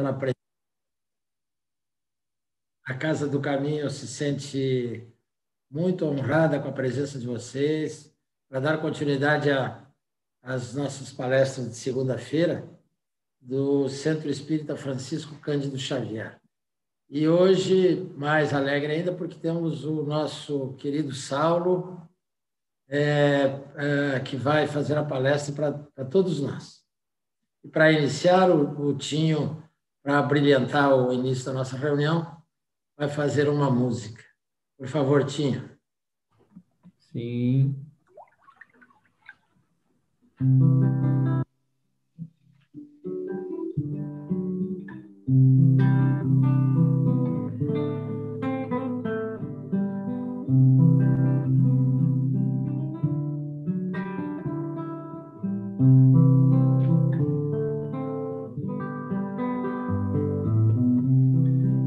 na presença. A Casa do Caminho se sente muito honrada com a presença de vocês, para dar continuidade às nossas palestras de segunda-feira do Centro Espírita Francisco Cândido Xavier. E hoje, mais alegre ainda, porque temos o nosso querido Saulo, que vai fazer a palestra para todos nós. E para iniciar, o Tinho, para brilhantar o início da nossa reunião, vai fazer uma música. Por favor, Tinho. Sim.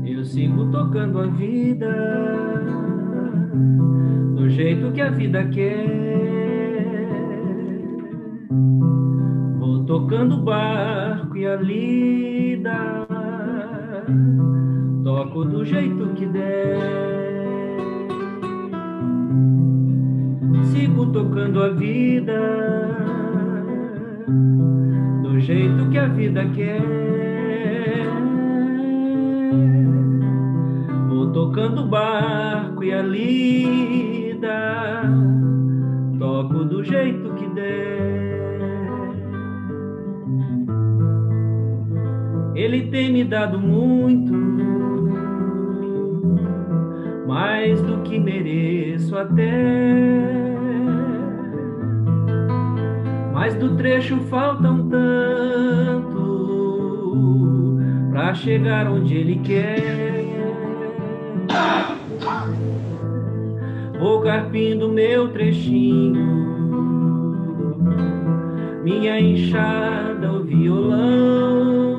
Eu sigo tocando a vida do jeito que a vida quer. Vou tocando o barco e a lida, toco do jeito que der. Sigo tocando a vida do jeito que a vida quer. Vou tocando o barco e a lida, toco do jeito que der. Ele tem me dado muito, mais do que mereço até. Mas do trecho falta um tanto pra chegar onde ele quer. Vou carpindo meu trechinho, minha enxada, o violão.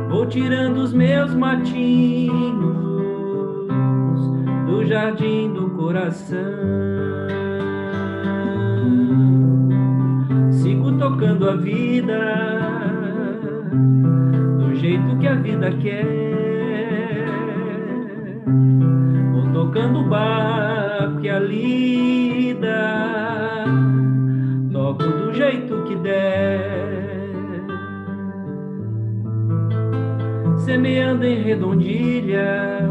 Vou tirando os meus matinhos do jardim do coração. Sigo tocando a vida do jeito que a vida quer. Vou tocando o barco e a lida, toco do jeito que der. Semeando em redondilhas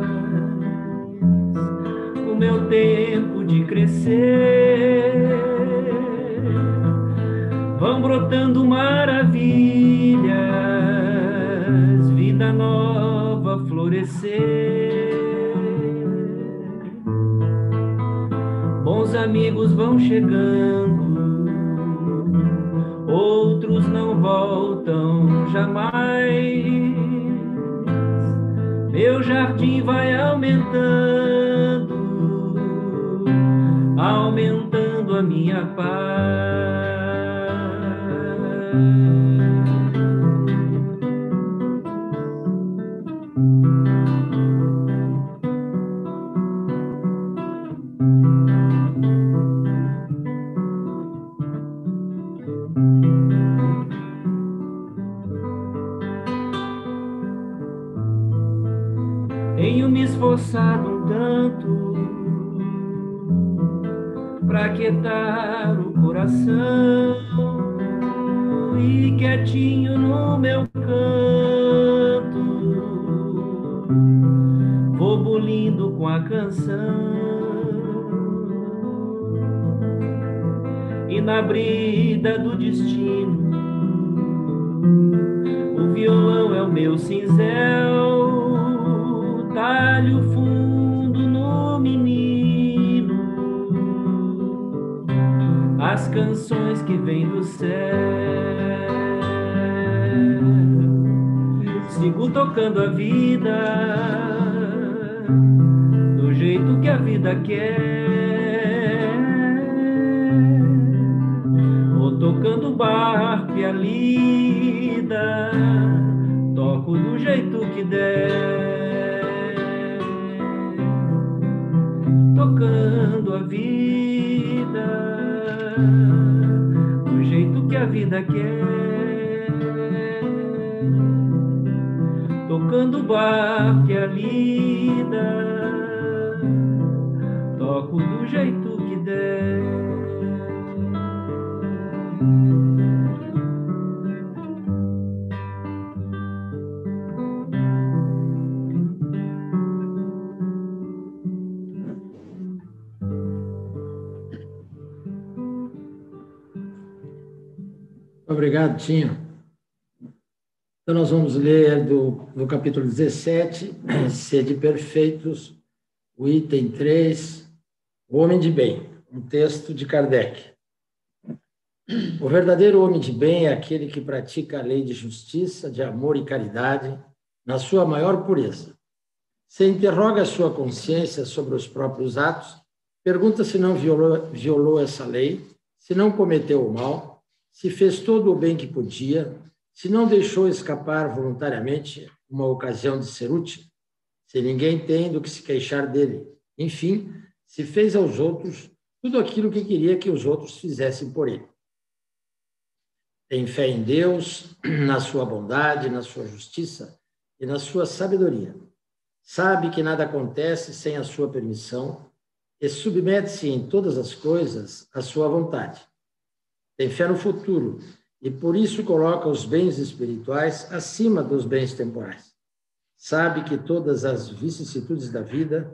o meu tempo de crescer. Vão brotando maravilhas, vida nova florescer. Bons amigos vão chegando, outros não voltam jamais. Meu jardim vai aumentando, aumentando a minha paz. Tenho me esforçado um tanto pra aquietar o coração, e quietinho no meu canto vou bulindo com a canção. E na brida do destino o violão é o meu cinzel, talho fundo no menino as canções que vêm do céu. Sigo tocando a vida do jeito que a vida quer. Vou tocando o barco e a lida, toco do jeito que der. Tocando a vida do jeito que a vida quer. tocando o barco e a lida, toco do jeito que der. Obrigado, Tinho. Então, nós vamos ler do capítulo 17, Sede Perfeitos, o item 3, o homem de bem, um texto de Kardec. O verdadeiro homem de bem é aquele que pratica a lei de justiça, de amor e caridade na sua maior pureza. Se interroga a sua consciência sobre os próprios atos, pergunta se não violou essa lei, se não cometeu o mal, se fez todo o bem que podia, se não deixou escapar voluntariamente uma ocasião de ser útil, se ninguém tem do que se queixar dele, enfim, se fez aos outros tudo aquilo que queria que os outros fizessem por ele. Tem fé em Deus, na sua bondade, na sua justiça e na sua sabedoria. Sabe que nada acontece sem a sua permissão e submete-se em todas as coisas à sua vontade. Tem fé no futuro e por isso coloca os bens espirituais acima dos bens temporais. Sabe que todas as vicissitudes da vida,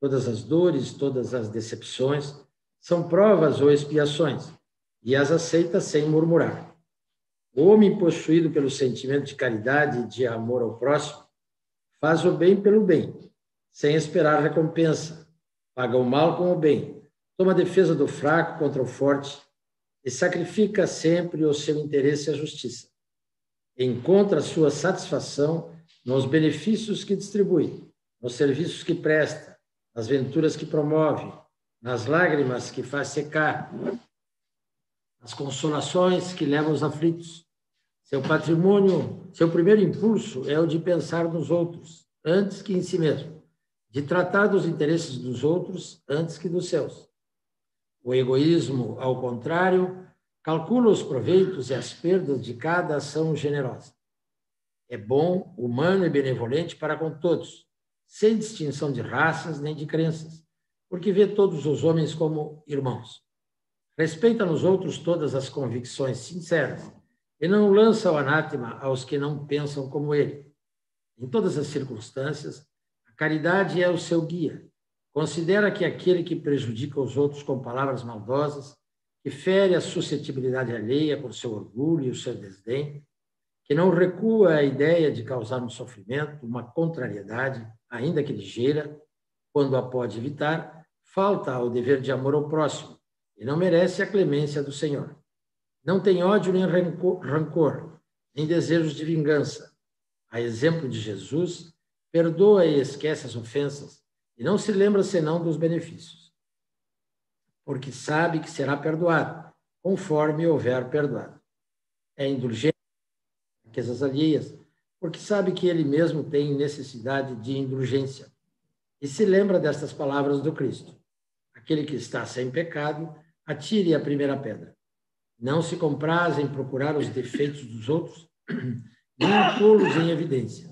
todas as dores, todas as decepções são provas ou expiações e as aceita sem murmurar. O homem possuído pelo sentimento de caridade e de amor ao próximo faz o bem pelo bem, sem esperar recompensa, paga o mal com o bem, toma defesa do fraco contra o forte e sacrifica sempre o seu interesse à justiça. Encontra sua satisfação nos benefícios que distribui, nos serviços que presta, nas venturas que promove, nas lágrimas que faz secar, nas consolações que leva os aflitos. Seu patrimônio, seu primeiro impulso é o de pensar nos outros, antes que em si mesmo, de tratar dos interesses dos outros antes que dos seus. O egoísmo, ao contrário, calcula os proveitos e as perdas de cada ação generosa. É bom, humano e benevolente para com todos, sem distinção de raças nem de crenças, porque vê todos os homens como irmãos. Respeita nos outros todas as convicções sinceras e não lança o anátema aos que não pensam como ele. Em todas as circunstâncias, a caridade é o seu guia. Considera que aquele que prejudica os outros com palavras maldosas, que fere a suscetibilidade alheia com seu orgulho e o seu desdém, que não recua à ideia de causar um sofrimento, uma contrariedade, ainda que ligeira, quando a pode evitar, falta ao dever de amor ao próximo e não merece a clemência do Senhor. Não tem ódio nem rancor, nem desejos de vingança. A exemplo de Jesus, perdoa e esquece as ofensas e não se lembra senão dos benefícios, porque sabe que será perdoado, conforme houver perdoado. É indulgente em riquezas alheias, porque sabe que ele mesmo tem necessidade de indulgência. E se lembra destas palavras do Cristo: aquele que está sem pecado, atire a primeira pedra. Não se compraz em procurar os defeitos dos outros, nem pô-los em evidência.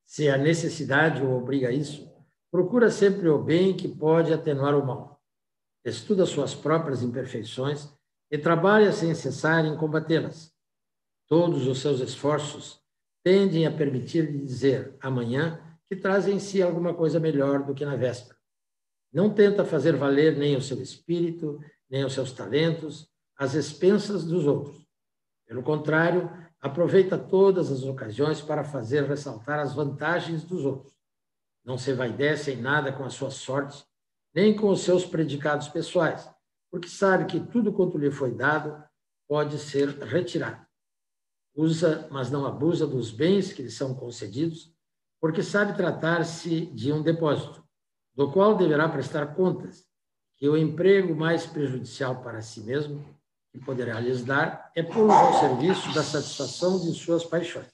Se a necessidade o obriga a isso, procura sempre o bem que pode atenuar o mal. Estuda suas próprias imperfeições e trabalha sem cessar em combatê-las. Todos os seus esforços tendem a permitir-lhe dizer amanhã que traz em si alguma coisa melhor do que na véspera. Não tenta fazer valer nem o seu espírito, nem os seus talentos, às expensas dos outros. Pelo contrário, aproveita todas as ocasiões para fazer ressaltar as vantagens dos outros. Não se envaidece em nada com a sua sorte, nem com os seus predicados pessoais, porque sabe que tudo quanto lhe foi dado pode ser retirado. Usa, mas não abusa dos bens que lhe são concedidos, porque sabe tratar-se de um depósito, do qual deverá prestar contas, que o emprego mais prejudicial para si mesmo que poderá lhes dar é pô-los ao serviço da satisfação de suas paixões.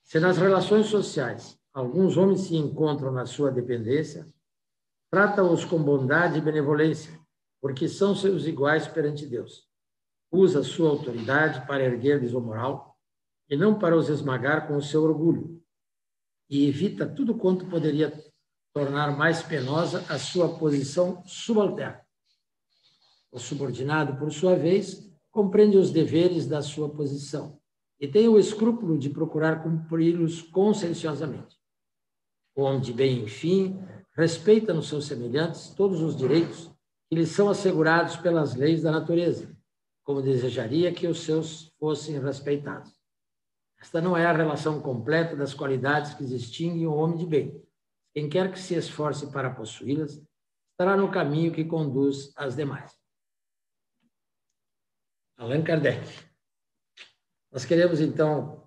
Se nas relações sociais alguns homens se encontram na sua dependência, trata-os com bondade e benevolência, porque são seus iguais perante Deus. Usa sua autoridade para erguer-lhes o moral, e não para os esmagar com o seu orgulho, e evita tudo quanto poderia tornar mais penosa a sua posição subalterna. O subordinado, por sua vez, compreende os deveres da sua posição e tem o escrúpulo de procurar cumpri-los conscienciosamente. O homem de bem, enfim, respeita nos seus semelhantes todos os direitos que lhes são assegurados pelas leis da natureza, como desejaria que os seus fossem respeitados. Esta não é a relação completa das qualidades que distinguem o homem de bem. Quem quer que se esforce para possuí-las, estará no caminho que conduz às demais. Allan Kardec. Nós queremos, então,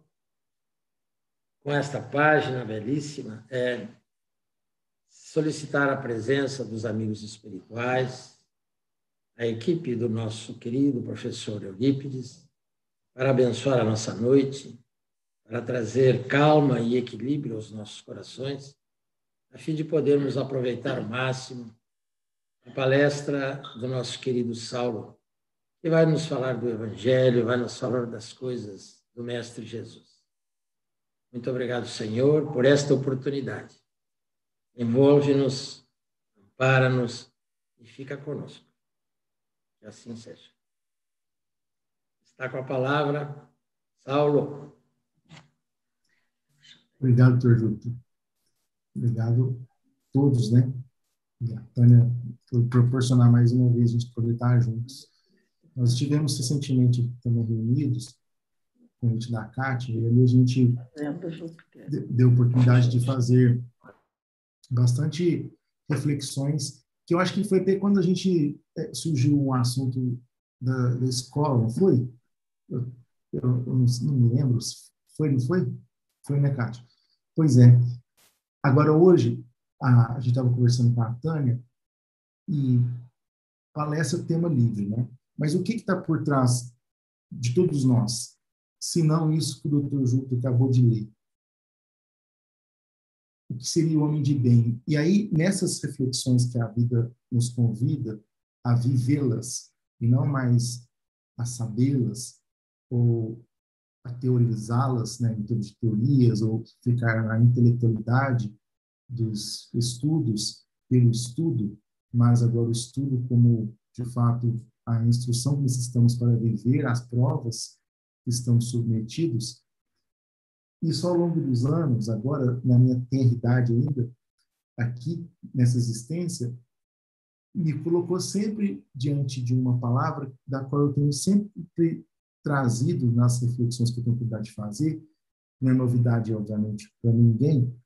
com esta página belíssima, solicitar a presença dos amigos espirituais, a equipe do nosso querido professor Eurípides, para abençoar a nossa noite, para trazer calma e equilíbrio aos nossos corações, a fim de podermos aproveitar ao máximo a palestra do nosso querido Saulo, que vai nos falar do Evangelho, vai nos falar das coisas do Mestre Jesus. Muito obrigado, Senhor, por esta oportunidade. Envolve-nos, ampara-nos e fica conosco. Que assim seja. Está com a palavra, Saulo. Obrigado, doutor Júlio. Obrigado a todos, né? E a Tânia, por proporcionar mais uma vez a gente poder estar juntos. Nós estivemos recentemente também reunidos, com o convite da Cátia, e ali a gente deu a oportunidade de fazer bastante reflexões, que eu acho que foi até quando a gente surgiu um assunto da escola, não foi? Eu não me lembro, foi, não foi? Foi, né, Cátia? Pois é. Agora, hoje, a gente estava conversando com a Tânia, e palestra é tema livre, né? Mas o que está por trás de todos nós, se não isso que o Dr. Júlio acabou de ler? O que seria o homem de bem? E aí, nessas reflexões que a vida nos convida a vivê-las, e não mais a sabê-las, ou a teorizá-las, né, em termos de teorias, ou ficar na intelectualidade dos estudos pelo estudo, mas agora o estudo como, de fato, a instrução que necessitamos para viver as provas que estamos submetidos. Isso, ao longo dos anos, agora, na minha tenridade ainda, aqui, nessa existência, me colocou sempre diante de uma palavra da qual eu tenho sempre trazido nas reflexões que eu tenho cuidado de fazer. Não é novidade, obviamente, para ninguém,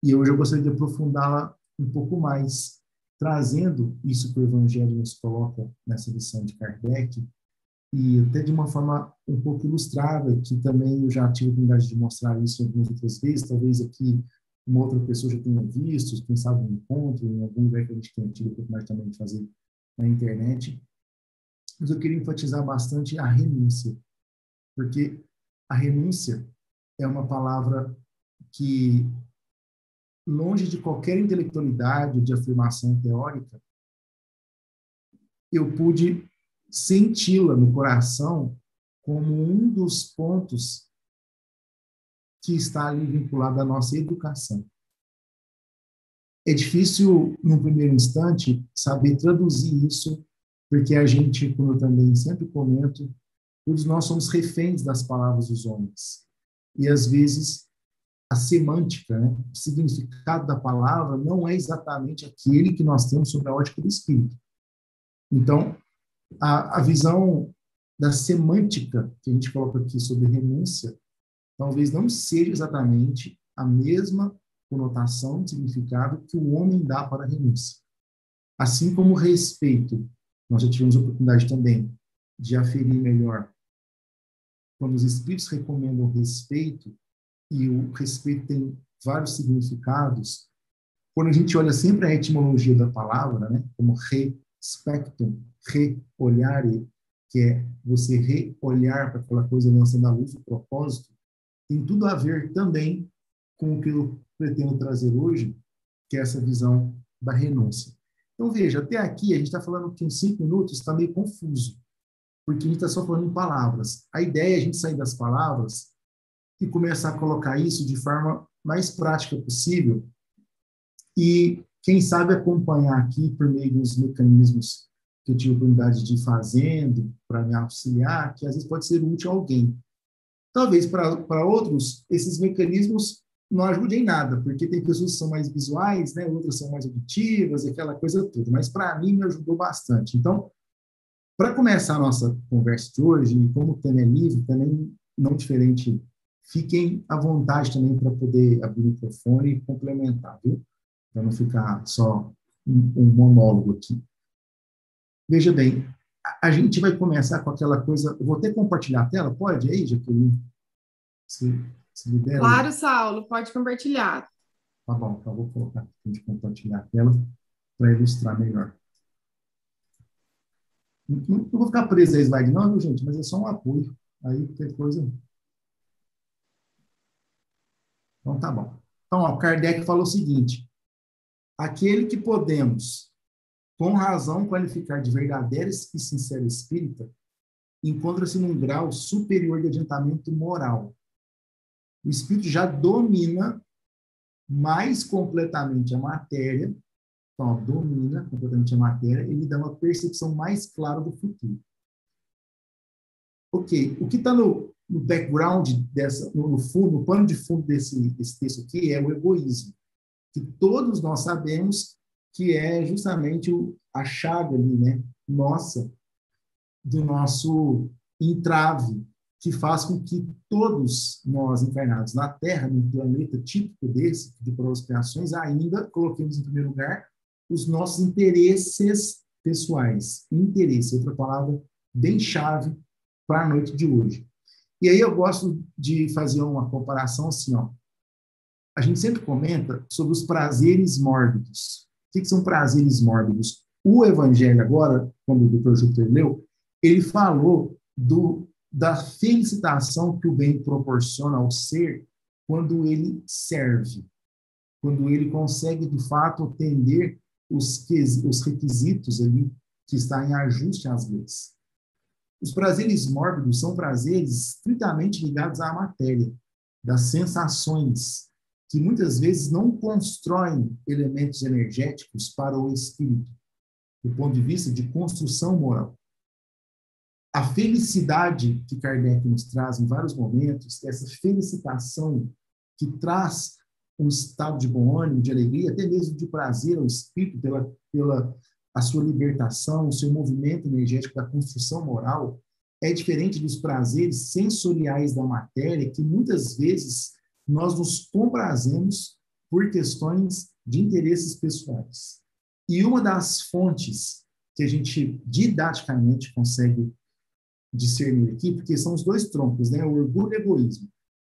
e hoje eu gostaria de aprofundá-la um pouco mais, trazendo isso que o Evangelho nos coloca nessa lição de Kardec, e até de uma forma um pouco ilustrada, que também eu já tive a oportunidade de mostrar isso algumas outras vezes, talvez aqui uma outra pessoa já tenha visto, quem sabe um encontro, em algum lugar que a gente tenha tido a oportunidade também de fazer na internet. Mas eu queria enfatizar bastante a renúncia, porque a renúncia é uma palavra que, longe de qualquer intelectualidade, de afirmação teórica, eu pude senti-la no coração como um dos pontos que está ali vinculado à nossa educação. É difícil, num primeiro instante, saber traduzir isso, porque a gente, como eu também sempre comento, todos nós somos reféns das palavras dos homens. E, às vezes, a semântica, né, o significado da palavra não é exatamente aquele que nós temos sobre a ótica do espírito. Então, a visão da semântica que a gente coloca aqui sobre renúncia talvez não seja exatamente a mesma conotação de significado que o homem dá para a renúncia. Assim como o respeito, nós já tivemos a oportunidade também de aferir melhor quando os espíritos recomendam respeito, e o respeito tem vários significados. Quando a gente olha sempre a etimologia da palavra, né, como respectum, re-olhare, que é você re-olhar para aquela coisa lançando à luz o propósito, tem tudo a ver também com o que eu pretendo trazer hoje, que é essa visão da renúncia. Então, veja, até aqui a gente está falando que em 5 minutos está meio confuso, porque a gente está só falando em palavras. A ideia é a gente sair das palavras e começar a colocar isso de forma mais prática possível e, quem sabe, acompanhar aqui por meio dos mecanismos que eu tive a oportunidade de ir fazendo para me auxiliar, que às vezes pode ser útil a alguém. Talvez para outros, esses mecanismos não ajudem em nada, porque tem pessoas que são mais visuais, né? Outras são mais auditivas, aquela coisa toda. Mas para mim me ajudou bastante. Então, para começar a nossa conversa de hoje, e como o tema é livre, também não diferente, fiquem à vontade também para poder abrir o microfone e complementar, viu? Para não ficar só um monólogo aqui. Veja bem, a gente vai começar com aquela coisa... Eu vou até compartilhar a tela, pode aí, Jaqueline? Se libera? Claro, Saulo, pode compartilhar. Tá bom, então vou colocar aqui de compartilhar a tela para ilustrar melhor. Não vou ficar preso a slide não, viu, gente? Mas é só um apoio. Aí tem coisa... Então tá bom. Então, ó, Kardec falou o seguinte: aquele que podemos, com razão, qualificar de verdadeiro e sincero espírita, encontra-se num grau superior de adiantamento moral. O espírito já domina mais completamente a matéria, então, domina completamente a matéria, ele dá uma percepção mais clara do futuro. Ok, o que está no background, no fundo, no pano de fundo desse texto aqui é o egoísmo, que todos nós sabemos que é justamente a chaga ali, né, nossa, do nosso entrave, que faz com que todos nós encarnados na Terra, num planeta típico desse, de prosperações, ainda coloquemos em primeiro lugar os nossos interesses pessoais. Interesse, outra palavra bem chave para a noite de hoje. E aí eu gosto de fazer uma comparação assim, ó. A gente sempre comenta sobre os prazeres mórbidos. O que são prazeres mórbidos? O Evangelho agora, quando o Dr. Júpiter leu, ele falou da felicitação que o bem proporciona ao ser quando ele serve, quando ele consegue, de fato, atender os requisitos ali que está em ajuste às leis. Os prazeres mórbidos são prazeres estritamente ligados à matéria, das sensações, que muitas vezes não constroem elementos energéticos para o espírito, do ponto de vista de construção moral. A felicidade que Kardec nos traz em vários momentos, essa felicitação que traz um estado de bom ânimo, de alegria, até mesmo de prazer ao espírito pela a sua libertação, o seu movimento energético da construção moral, é diferente dos prazeres sensoriais da matéria, que muitas vezes nós nos comprazemos por questões de interesses pessoais. E uma das fontes que a gente didaticamente consegue discernir aqui, porque são os dois troncos, né? O orgulho e o egoísmo.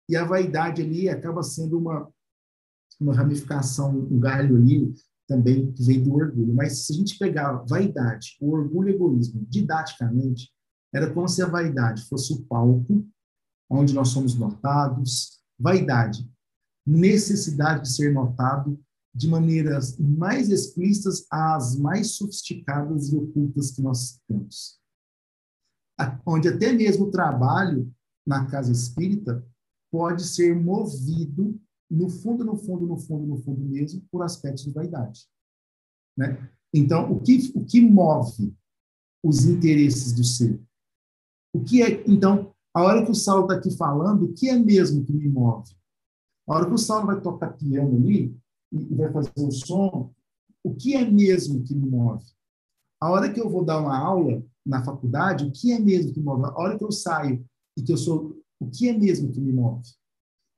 E a vaidade ali acaba sendo uma ramificação, um galho ali também que vem do orgulho. Mas se a gente pegar a vaidade, o orgulho e o egoísmo, didaticamente, era como se a vaidade fosse o palco onde nós somos notados. Vaidade, necessidade de ser notado de maneiras mais explícitas às mais sofisticadas e ocultas que nós temos. Onde até mesmo o trabalho na casa espírita pode ser movido no fundo mesmo, por aspectos de vaidade. Né? Então, o que move os interesses do ser? O que é, então, a hora que o Saulo está aqui falando, o que é mesmo que me move? A hora que o Saulo vai tocar piano ali, e vai fazer o som, o que é mesmo que me move? A hora que eu vou dar uma aula na faculdade, o que é mesmo que me move? A hora que eu saio e que eu sou, o que é mesmo que me move?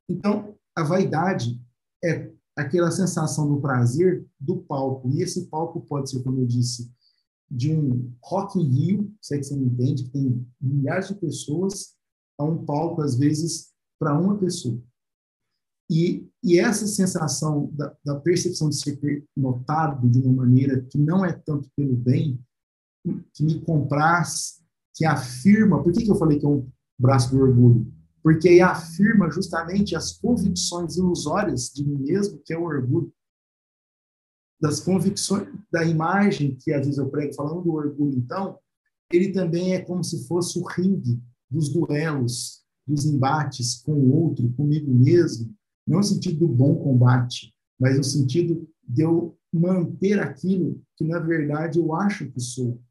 Então, a vaidade é aquela sensação do prazer do palco. E esse palco pode ser, como eu disse, de um Rock in Rio, se é que você me entende, que tem milhares de pessoas, a um palco, às vezes, para uma pessoa. E essa sensação da percepção de ser notado de uma maneira que não é tanto pelo bem, que me compraz, que afirma... Por que eu falei que é um braço do orgulho? Porque aí afirma justamente as convicções ilusórias de mim mesmo, que é o orgulho. Das convicções, da imagem que às vezes eu prego, falando do orgulho, então, ele também é como se fosse o ringue dos duelos dos embates com o outro, comigo mesmo, não no sentido do bom combate, mas no sentido de eu manter aquilo que, na verdade, eu acho que sou,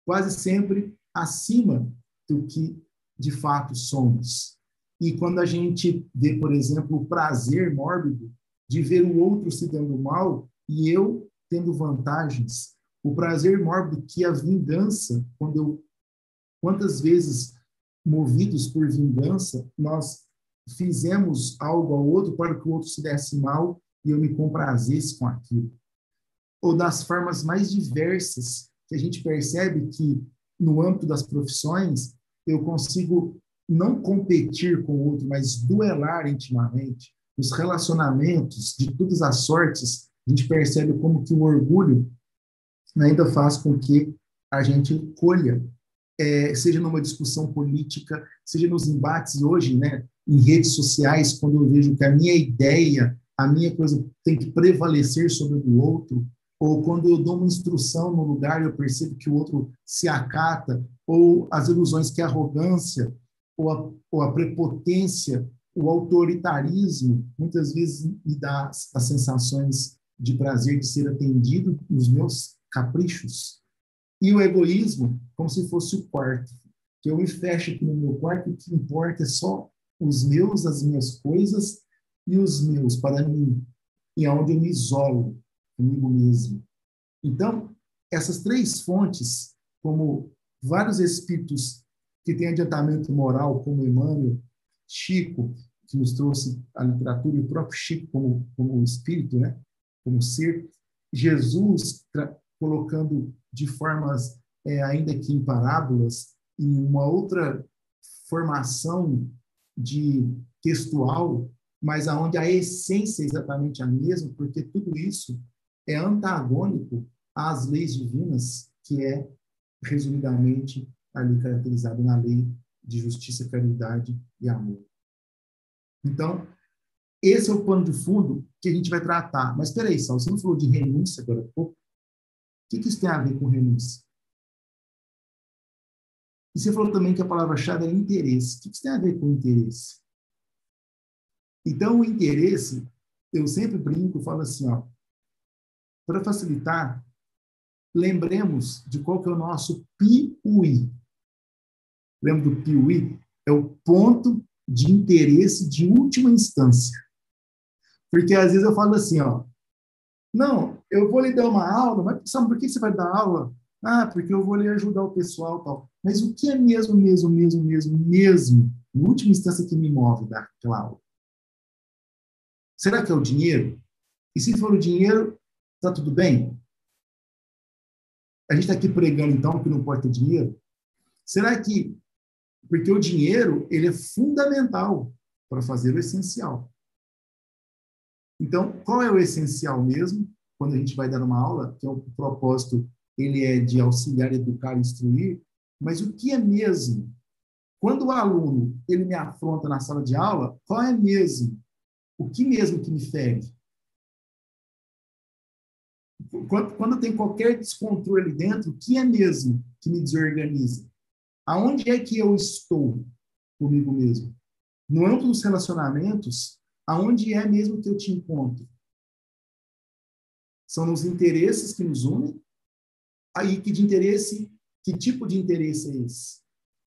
quase sempre acima do que, de fato, somos. E quando a gente vê, por exemplo, o prazer mórbido de ver o outro se dando mal e eu tendo vantagens, o prazer mórbido que a vingança, quantas vezes, movidos por vingança, nós fizemos algo ao outro para que o outro se desse mal e eu me comprazesse com aquilo. Ou das formas mais diversas que a gente percebe que, no âmbito das profissões, eu consigo não competir com o outro, mas duelar intimamente. Os relacionamentos, de todas as sortes, a gente percebe como que o orgulho ainda faz com que a gente colha, seja numa discussão política, seja nos embates hoje, né, em redes sociais, quando eu vejo que a minha ideia, a minha coisa tem que prevalecer sobre a do outro, ou quando eu dou uma instrução no lugar e eu percebo que o outro se acata, ou as ilusões que a arrogância, ou a prepotência, o autoritarismo, muitas vezes me dá as sensações de prazer de ser atendido nos meus caprichos. E o egoísmo, como se fosse o quarto, que eu me fecho aqui no meu quarto, o que importa é só os meus, as minhas coisas e os meus, para mim, e aonde eu me isolo comigo mesmo. Então, essas três fontes, como vários espíritos que têm adiantamento moral, como Emmanuel, Chico, que nos trouxe a literatura, e o próprio Chico como espírito, né? Como ser, Jesus colocando de formas, ainda que em parábolas, em uma outra formação de textual, mas aonde a essência é exatamente a mesma, porque tudo isso é antagônico às leis divinas, que é, resumidamente, ali caracterizado na lei de justiça, caridade e amor. Então, esse é o pano de fundo que a gente vai tratar. Mas espera aí, Sal, você não falou de renúncia agora há pouco? O que isso tem a ver com renúncia? E você falou também que a palavra-chave é interesse. O que isso tem a ver com interesse? Então, o interesse, eu sempre brinco, falo assim, ó, para facilitar, lembremos de qual que é o nosso PIUI. Lembra do PIUI? É o ponto de interesse de última instância. Porque às vezes eu falo assim, ó, não, eu vou lhe dar uma aula, mas sabe por que você vai dar aula? Ah, porque eu vou lhe ajudar o pessoal e tal. Mas o que é mesmo, em última instância, que me move daquela aula? Será que é o dinheiro? E se for o dinheiro, tá tudo bem? A gente está aqui pregando, então, que não pode ter dinheiro? Será que... Porque o dinheiro, ele é fundamental para fazer o essencial. Então, qual é o essencial mesmo? Quando a gente vai dar uma aula, que é o propósito, ele é de auxiliar, educar, instruir, mas o que é mesmo? Quando o aluno, ele me afronta na sala de aula, qual é mesmo? O que mesmo que me fere? Quando tem qualquer descontrole ali dentro, o que é mesmo que me desorganiza? Aonde é que eu estou comigo mesmo? No âmbito dos relacionamentos, aonde é mesmo que eu te encontro? São nos interesses que nos unem? Aí, que tipo de interesse é esse?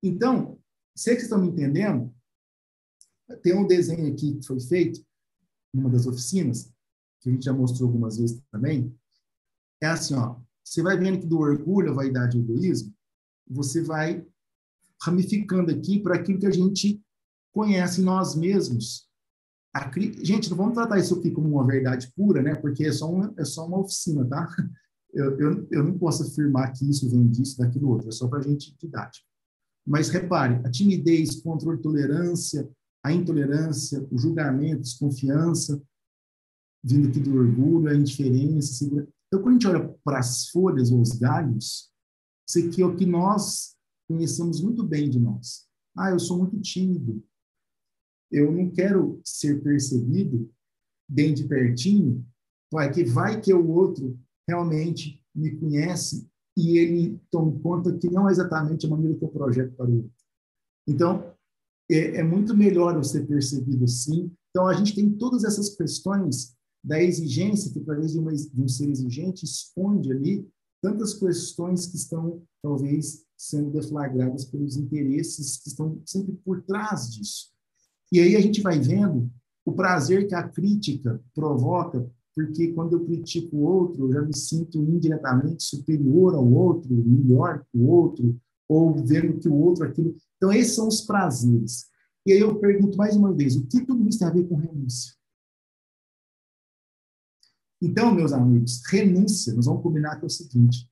Então, se vocês estão me entendendo, tem um desenho aqui que foi feito numa das oficinas, que a gente já mostrou algumas vezes também. É assim, ó, você vai vendo que do orgulho, a vaidade e o egoísmo, você vai ramificando aqui para aquilo que a gente conhece em nós mesmos. Gente, não vamos tratar isso aqui como uma verdade pura, né? Porque é só uma oficina, tá? Eu não posso afirmar que isso vem disso, daquilo outro. É só para a gente didática. Mas repare, a timidez, controle, tolerância, a intolerância, o julgamento, desconfiança, vindo aqui do orgulho, a indiferença, segurança. Então, quando a gente olha para as folhas ou os galhos, isso aqui é o que nós conhecemos muito bem de nós. Ah, eu sou muito tímido. Eu não quero ser percebido bem de pertinho, vai que o outro realmente me conhece e ele toma conta que não é exatamente a maneira que eu projeto para o outro. Então, é muito melhor eu ser percebido assim. Então, a gente tem todas essas questões da exigência, que, talvez, de um ser exigente, esconde ali tantas questões que estão, talvez, sendo deflagradas pelos interesses que estão sempre por trás disso. E aí a gente vai vendo o prazer que a crítica provoca, porque quando eu critico o outro, eu já me sinto indiretamente superior ao outro, melhor que o outro, ou vendo que o outro aquilo. Então, esses são os prazeres. E aí eu pergunto mais uma vez, o que tudo isso tem a ver com renúncia? Então, meus amigos, renúncia, nós vamos combinar que é o seguinte,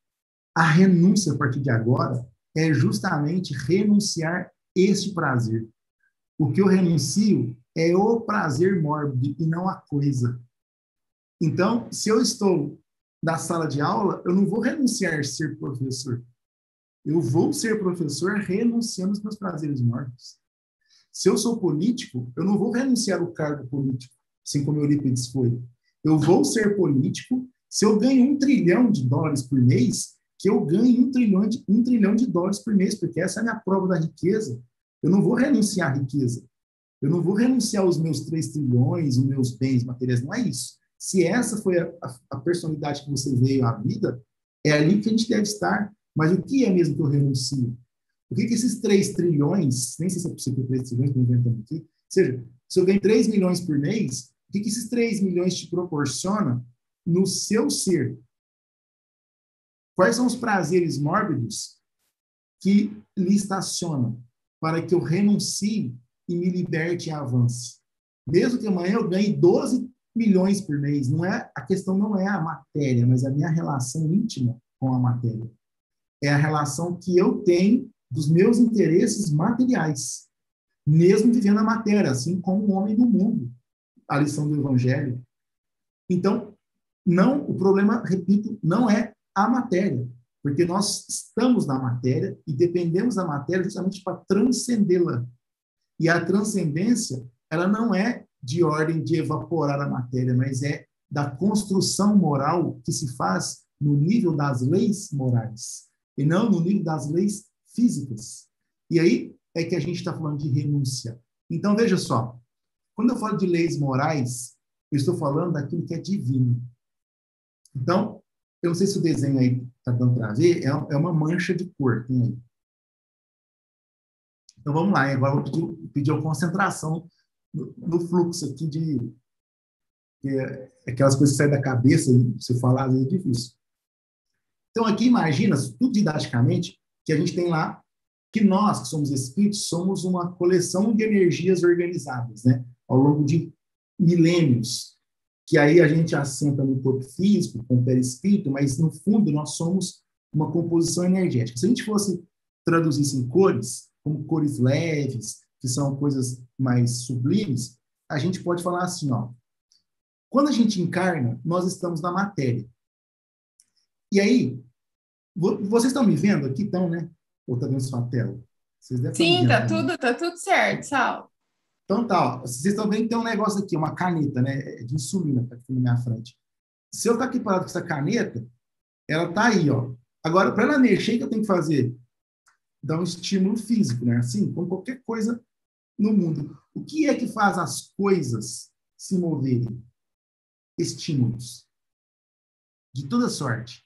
a renúncia a partir de agora é justamente renunciar este prazer. O que eu renuncio é o prazer mórbido e não a coisa. Então, se eu estou na sala de aula, eu não vou renunciar a ser professor. Eu vou ser professor renunciando aos meus prazeres mórbidos. Se eu sou político, eu não vou renunciar ao cargo político, assim como Eurípides foi. Eu vou ser político, se eu ganho $1 trilhão por mês, que eu ganhe $1 trilhão por mês, porque essa é a minha prova da riqueza. Eu não vou renunciar à riqueza. Eu não vou renunciar aos meus 3 trilhões, os meus bens materiais, não é isso. Se essa foi a personalidade que você veio à vida, é ali que a gente deve estar. Mas o que é mesmo que eu renuncio? O que esses 3 trilhões, nem sei se é possível 3 trilhões, estou inventando aqui, ou seja, se eu ganho 3 milhões por mês, o que esses 3 milhões te proporcionam no seu ser? Quais são os prazeres mórbidos que lhe estacionam para que eu renuncie e me liberte e avance? Mesmo que amanhã eu ganhe 12 milhões por mês, a questão não é a matéria, mas a minha relação íntima com a matéria. É a relação que eu tenho dos meus interesses materiais, mesmo vivendo a matéria, assim como um homem do mundo, a lição do Evangelho. Então, o problema, repito, não é a matéria, porque nós estamos na matéria e dependemos da matéria justamente para transcendê-la. E a transcendência, ela não é de ordem de evaporar a matéria, mas é da construção moral que se faz no nível das leis morais, e não no nível das leis físicas. E aí é que a gente está falando de renúncia. Então, veja só, quando eu falo de leis morais, eu estou falando daquilo que é divino. Então, eu não sei se o desenho aí está dando para ver, é uma mancha de cor. Tem aí. Então, vamos lá. Agora eu vou pedir uma concentração no fluxo aqui de aquelas coisas que saem da cabeça e você falar, às vezes é difícil. Então, aqui, imagina, tudo didaticamente, que a gente tem lá, que nós, que somos espíritos, somos uma coleção de energias organizadas, né? Ao longo de milênios, que aí a gente assenta no corpo físico, com o perispírito, mas, no fundo, nós somos uma composição energética. Se a gente fosse traduzir isso em cores, como cores leves, que são coisas mais sublimes, a gente pode falar assim, ó, quando a gente encarna, nós estamos na matéria. E aí, vocês estão me vendo aqui, então, né? Ou está vendo sua tela? Vocês devem Sim, estar me vendo, tá tudo certo, Sal. Então, tá, ó, vocês estão vendo que tem um negócio aqui, uma caneta, né? De insulina que está aqui na minha frente. Se eu estou aqui parado com essa caneta, ela está aí, ó. Agora, para ela mexer, o que eu tenho que fazer? Dar um estímulo físico, né? Assim, como qualquer coisa no mundo. O que é que faz as coisas se moverem? Estímulos. De toda sorte.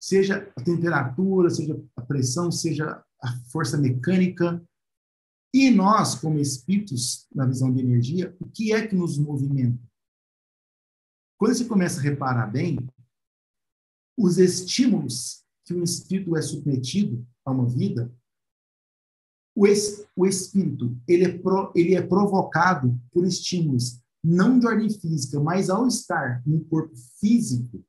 Seja a temperatura, seja a pressão, seja a força mecânica. E nós, como espíritos, na visão de energia, o que é que nos movimenta? Quando você começa a reparar bem, os estímulos que o espírito é submetido a uma vida, o espírito ele é provocado por estímulos, não de ordem física, mas ao estar no corpo físico,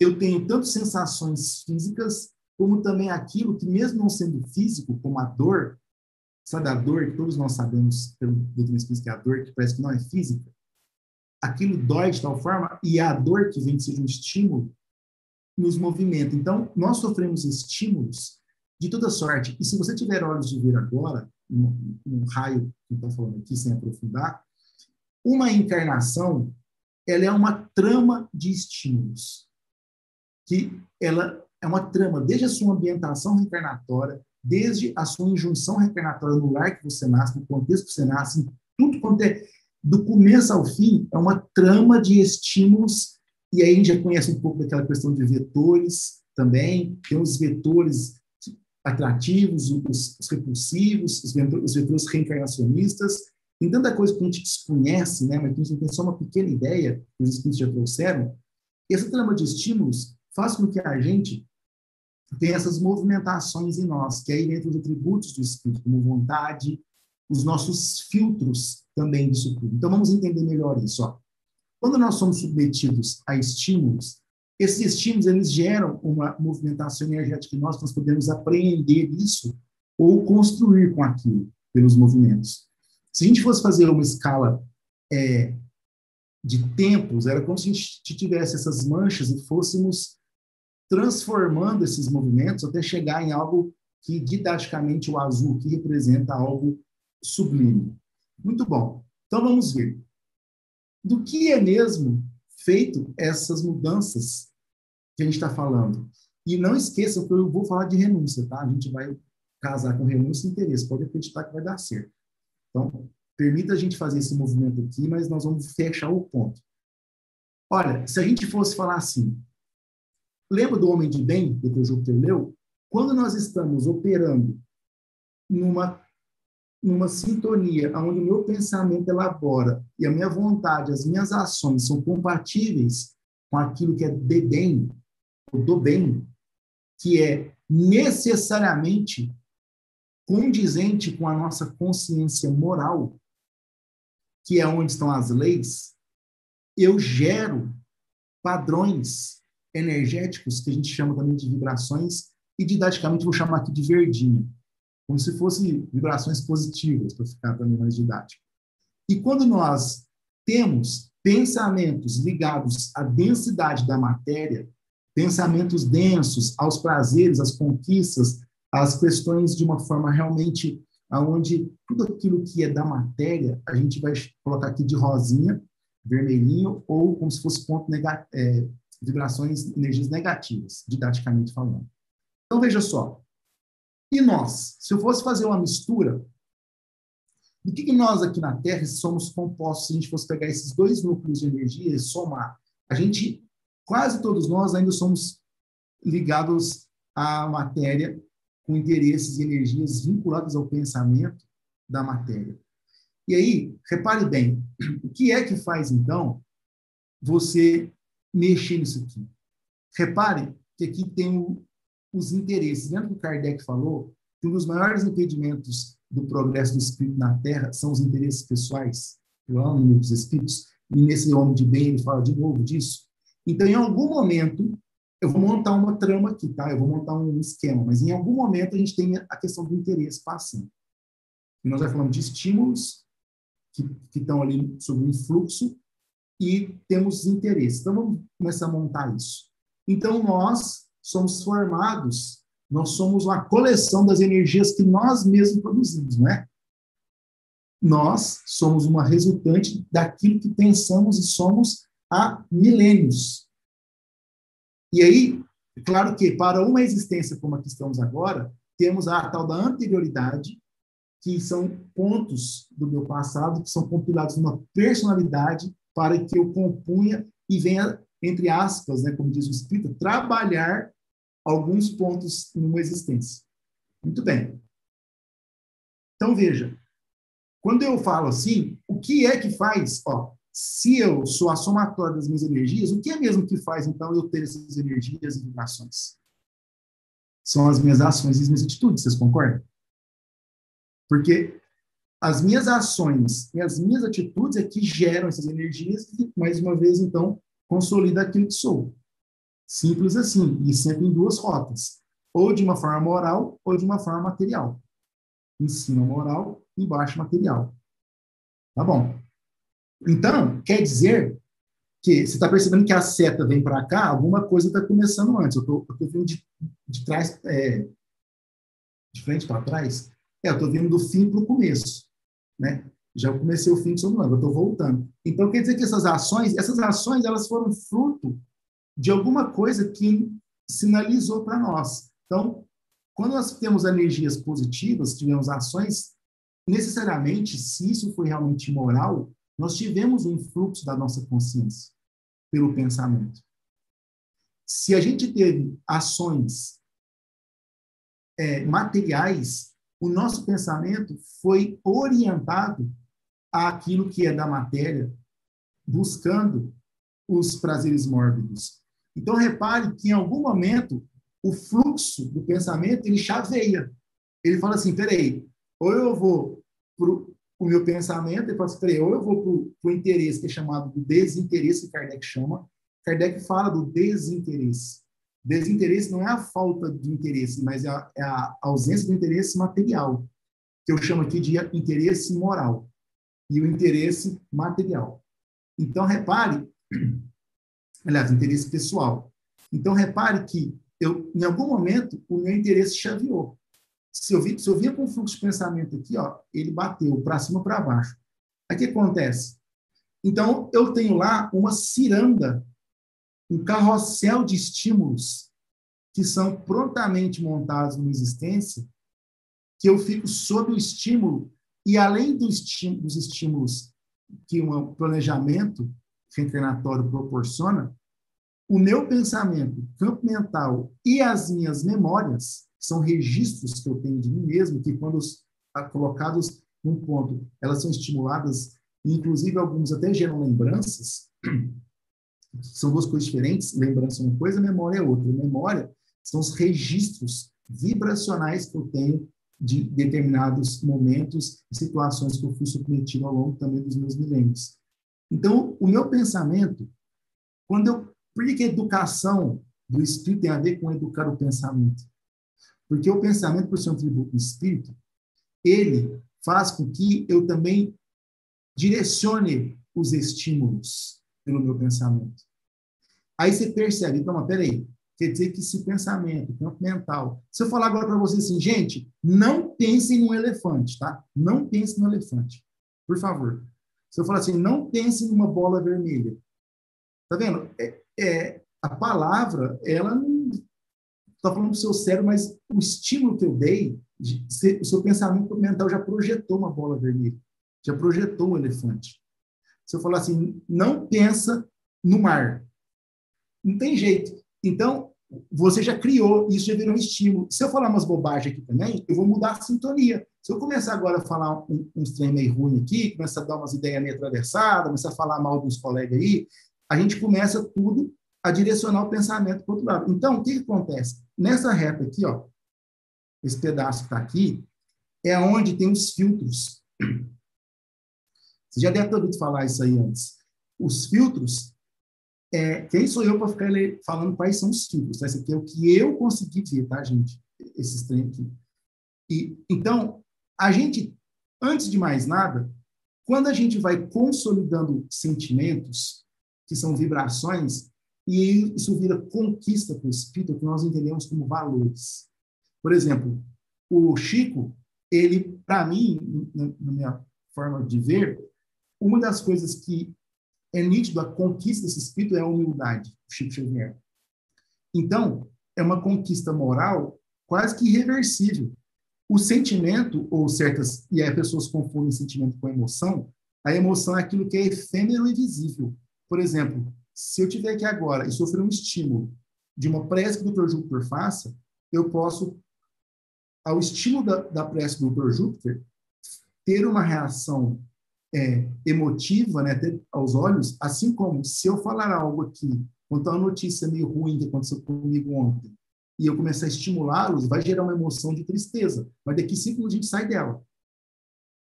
eu tenho tanto sensações físicas, como também aquilo que, mesmo não sendo físico, como a dor, sabe a dor que todos nós sabemos, pelo doutrina espírita, que é a dor que parece que não é física, aquilo dói de tal forma, e a dor que vem de ser um estímulo, nos movimenta. Então, nós sofremos estímulos de toda sorte. E se você tiver olhos de ver agora, num raio que está falando aqui, sem aprofundar, uma encarnação, ela é uma trama de estímulos. Que ela é uma trama, desde a sua ambientação reencarnatória, desde a sua injunção reencarnatória no lar que você nasce, no contexto que você nasce, tudo quanto é, do começo ao fim, é uma trama de estímulos, e aí a gente já conhece um pouco daquela questão de vetores também, tem os vetores atrativos, os repulsivos, os vetores reencarnacionistas, tem tanta coisa que a gente desconhece, né, mas que a gente tem só uma pequena ideia, que os espíritos já trouxeram. Essa trama de estímulos faz com que a gente tenha essas movimentações em nós, que aí entra os atributos do espírito, como vontade, os nossos filtros também disso tudo. Então, vamos entender melhor isso. Ó. Quando nós somos submetidos a estímulos, esses estímulos eles geram uma movimentação energética em nós podemos apreender isso ou construir com aquilo, pelos movimentos. Se a gente fosse fazer uma escala de tempos, era como se a gente tivesse essas manchas e fôssemos transformando esses movimentos até chegar em algo que, didaticamente, o azul que representa algo sublime. Muito bom. Então, vamos ver. Do que é mesmo feito essas mudanças que a gente está falando? E não esqueçam que eu vou falar de renúncia, tá? A gente vai casar com renúncia e interesse. Pode acreditar que vai dar certo. Então, permita a gente fazer esse movimento aqui, mas nós vamos fechar o ponto. Olha, se a gente fosse falar assim, lembra do homem de bem, do Júpiter leu? Quando nós estamos operando numa sintonia onde o meu pensamento elabora e a minha vontade, as minhas ações são compatíveis com aquilo que é de bem, ou do bem, que é necessariamente condizente com a nossa consciência moral, que é onde estão as leis, eu gero padrões energéticos, que a gente chama também de vibrações, e didaticamente vou chamar aqui de verdinha, como se fossem vibrações positivas, para ficar também mais didático. E quando nós temos pensamentos ligados à densidade da matéria, pensamentos densos aos prazeres, às conquistas, às questões de uma forma realmente onde tudo aquilo que é da matéria, a gente vai colocar aqui de rosinha, vermelhinho, ou como se fosse vibrações, energias negativas, didaticamente falando. Então, veja só. E nós? Se eu fosse fazer uma mistura, do que nós aqui na Terra somos compostos, se a gente fosse pegar esses dois núcleos de energia e somar? Quase todos nós ainda somos ligados à matéria, com interesses e energias vinculados ao pensamento da matéria. E aí, repare bem, o que é que faz, então, você mexer nisso aqui? Repare que aqui tem os interesses. Lembra que o Kardec falou que um dos maiores impedimentos do progresso do espírito na Terra são os interesses pessoais? Eu amo os espíritos, e nesse Homem de Bem ele fala de novo disso. Então, em algum momento, eu vou montar uma trama aqui, tá? Eu vou montar um esquema, mas em algum momento a gente tem a questão do interesse passando. E nós já falamos de estímulos que estão ali sob o influxo e temos interesses. Então, vamos começar a montar isso. Então, nós somos formados, nós somos uma coleção das energias que nós mesmos produzimos, não é? Nós somos uma resultante daquilo que pensamos e somos há milênios. E aí, claro que para uma existência como a que estamos agora, temos a tal da anterioridade, que são pontos do meu passado, que são compilados numa personalidade para que eu compunha e venha, entre aspas, né, como diz o Espírito, trabalhar alguns pontos numa existência. Muito bem. Então, veja, quando eu falo assim, o que é que faz? Se eu sou a somatória das minhas energias, o que é mesmo que faz, então, eu ter essas energias e vibrações? São as minhas ações e as minhas atitudes, vocês concordam? Porque as minhas ações e as minhas atitudes é que geram essas energias e, mais uma vez, então, consolida aquilo que sou. Simples assim, e sempre em duas rotas. Ou de uma forma moral, ou de uma forma material. Em cima moral, embaixo material. Tá bom? Então, quer dizer que você está percebendo que a seta vem para cá, alguma coisa está começando antes. Eu estou vindo de trás, de frente para trás. Eu estou vindo do fim para o começo, né? Já comecei o fim de novo, eu estou voltando. Então, quer dizer que essas ações, elas foram fruto de alguma coisa que sinalizou para nós. Então, quando nós temos energias positivas, tivemos ações, necessariamente, se isso foi realmente moral, nós tivemos um influxo da nossa consciência pelo pensamento. Se a gente teve ações materiais, o nosso pensamento foi orientado àquilo que é da matéria, buscando os prazeres mórbidos. Então, repare que, em algum momento, o fluxo do pensamento, ele chaveia. Ele fala assim, peraí, ou eu vou para o meu pensamento, ele fala assim, peraí, ou eu vou para o interesse, que é chamado de desinteresse, que Kardec chama. Kardec fala do desinteresse. Desinteresse não é a falta de interesse, mas é a ausência do interesse material, que eu chamo aqui de interesse moral, e o interesse material. Então, repare, aliás, interesse pessoal. Então, repare que em algum momento, o meu interesse chaveou. Se eu via com o fluxo de pensamento aqui, ele bateu para cima, para baixo. Aí o que acontece? Então, eu tenho lá uma ciranda, um carrossel de estímulos que são prontamente montados numa existência, que eu fico sob o estímulo, e além dos estímulos que um planejamento reencarnatório proporciona, o meu pensamento, campo mental e as minhas memórias são registros que eu tenho de mim mesmo, que quando colocados num ponto, elas são estimuladas, inclusive alguns até geram lembranças. São duas coisas diferentes, lembrança é uma coisa, memória é outra. Memória são os registros vibracionais que eu tenho de determinados momentos e situações que eu fui submetido ao longo também dos meus milênios. Então, o meu pensamento, por que a educação do espírito tem a ver com educar o pensamento? Porque o pensamento, por ser um tributo do espírito, ele faz com que eu também direcione os estímulos pelo meu pensamento. Aí você percebe, então, peraí, quer dizer que esse pensamento, campo mental, se eu falar agora para vocês assim, gente, não pensem num elefante, tá? Não pensem no elefante, por favor. Se eu falar assim, não pensem numa bola vermelha, tá vendo? A palavra, ela não está falando do seu cérebro, mas o estímulo que eu dei, o seu pensamento mental já projetou uma bola vermelha, já projetou um elefante. Se eu falar assim, não pensa no mar, não tem jeito. Então, você já criou, isso já virou um estímulo. Se eu falar umas bobagens aqui também, eu vou mudar a sintonia. Se eu começar agora a falar uns trem meio ruim aqui, começar a dar umas ideias meio atravessadas, começar a falar mal dos colegas aí, a gente começa tudo a direcionar o pensamento para o outro lado. Então, o que acontece? Nessa reta aqui, esse pedaço que está aqui, é onde tem os filtros. Você já deve ter ouvido falar isso aí antes. Os filtros, quem sou eu para ficar falando quais são os filtros? Tá? Esse aqui é o que eu consegui ver, tá, gente? Esses trem aqui. Então, a gente, antes de mais nada, quando a gente vai consolidando sentimentos, que são vibrações, e isso vira conquista para o espírito, que nós entendemos como valores. Por exemplo, o Chico, ele, para mim, na minha forma de ver, uma das coisas que é nítido a conquista desse espírito é a humildade, o Chico Xavier. Então, é uma conquista moral quase que irreversível. O sentimento, e aí as pessoas confundem sentimento com emoção, a emoção é aquilo que é efêmero e visível. Por exemplo, se eu tiver aqui agora e sofrer um estímulo de uma prece que o Dr. Júpiter faça, eu posso, ao estímulo da prece do Dr. Júpiter, ter uma reação emotiva, né, até aos olhos, assim como se eu falar algo aqui, contar uma notícia meio ruim que aconteceu comigo ontem, e eu começar a estimulá-los, vai gerar uma emoção de tristeza, mas daqui 5 minutos a gente sai dela.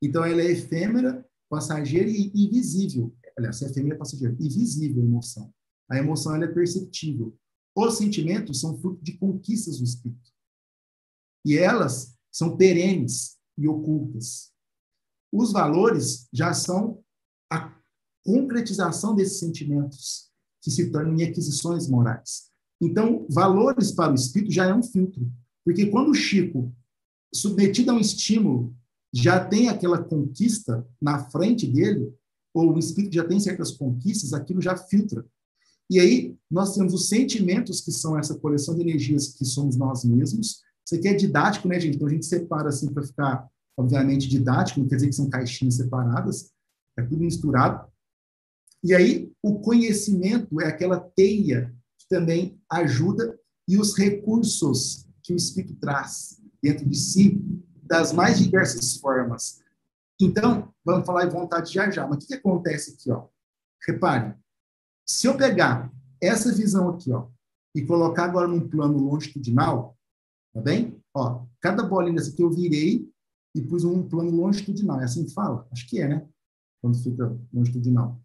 Então, ela é efêmera, passageira e visível. Aliás, efêmera, passageira e visível a emoção. A emoção ela é perceptível. Os sentimentos são fruto de conquistas do espírito. E elas são perenes e ocultas. Os valores já são a concretização desses sentimentos, que se tornam em aquisições morais. Então, valores para o espírito já é um filtro. Porque quando o Chico, submetido a um estímulo, já tem aquela conquista na frente dele, ou o espírito já tem certas conquistas, aquilo já filtra. E aí, nós temos os sentimentos, que são essa coleção de energias que somos nós mesmos, Isso aqui é didático, né, gente? Então, a gente separa assim para ficar, obviamente, didático, não quer dizer que são caixinhas separadas, é tudo misturado. E aí, o conhecimento é aquela teia que também ajuda e os recursos que o espírito traz dentro de si, das mais diversas formas. Então, vamos falar de vontade já já. Mas o que acontece aqui, ó? Repare, se eu pegar essa visão aqui, ó, e colocar agora num plano longitudinal, tá bem? Ó, cada bolinha dessa aqui eu virei e pus um plano longitudinal. É assim que fala? Acho que é, né? Quando fica longitudinal.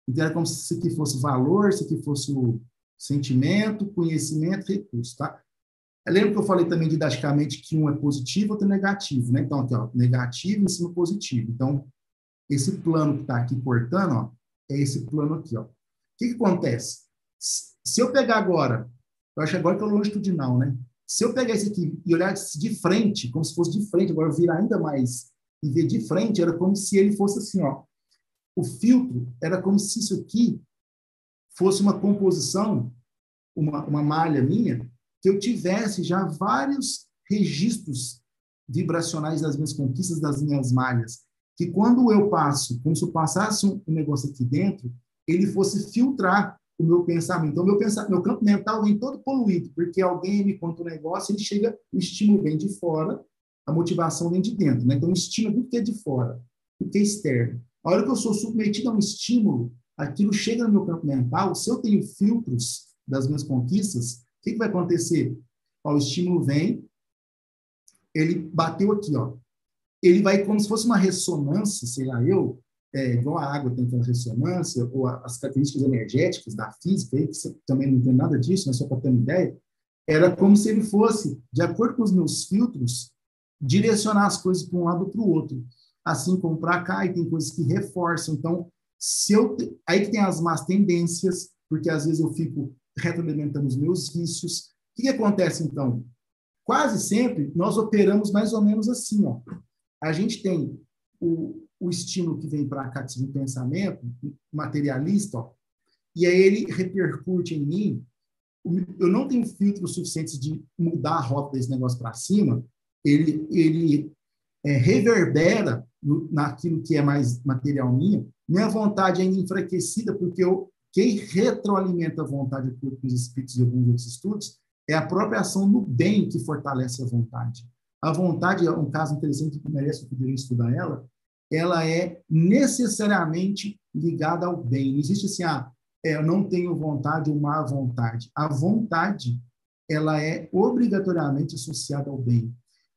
Então, era como se isso aqui fosse o valor, isso aqui fosse o sentimento, conhecimento, recurso, tá? Lembra que eu falei também didaticamente que um é positivo, outro é negativo, né? Então, aqui, ó, negativo em cima positivo. Então, esse plano que está aqui cortando, ó, é esse plano aqui, ó. O que acontece? Se eu pegar agora, eu acho agora que é o longitudinal, né? Se eu pegar esse aqui e olhar de frente, como se fosse de frente, agora eu virar ainda mais e ver de frente, era como se ele fosse assim, ó. O filtro era como se isso aqui fosse uma composição, uma malha minha, que eu tivesse já vários registros vibracionais das minhas conquistas, das minhas malhas, que quando eu passo, como se eu passasse um negócio aqui dentro, ele fosse filtrar o meu pensamento. Então, meu campo mental vem todo poluído, porque alguém me conta um negócio, ele chega, o estímulo vem de fora, a motivação vem de dentro, né? Então, o estímulo é tudo que é de fora, tudo que é externo. A hora que eu sou submetido a um estímulo, aquilo chega no meu campo mental, se eu tenho filtros das minhas conquistas, o que vai acontecer? Ó, o estímulo vem, ele bateu aqui, ó. Ele vai como se fosse uma ressonância, sei lá, igual a água tem aquela ressonância, ou as características energéticas da física, aí, que você também não entende nada disso, mas só para ter uma ideia, era como se ele fosse, de acordo com os meus filtros, direcionar as coisas para um lado ou para o outro. Assim como para cá, e tem coisas que reforçam. Então, aí que tem as más tendências, porque às vezes eu fico retroalimentando os meus vícios. O que acontece, então? Quase sempre, nós operamos mais ou menos assim, ó. A gente tem o estímulo que vem para cá, que seja um pensamento materialista, ó, e aí ele repercute em mim. Eu não tenho filtros suficientes de mudar a rota desse negócio para cima, ele reverbera naquilo que é mais material minha vontade é ainda enfraquecida, porque quem retroalimenta a vontade com os espíritos e alguns outros estudos é a própria ação no bem que fortalece a vontade. A vontade é um caso interessante que merece que eu poderia estudar ela é necessariamente ligada ao bem. Não existe assim, eu não tenho vontade ou má vontade. A vontade, ela é obrigatoriamente associada ao bem.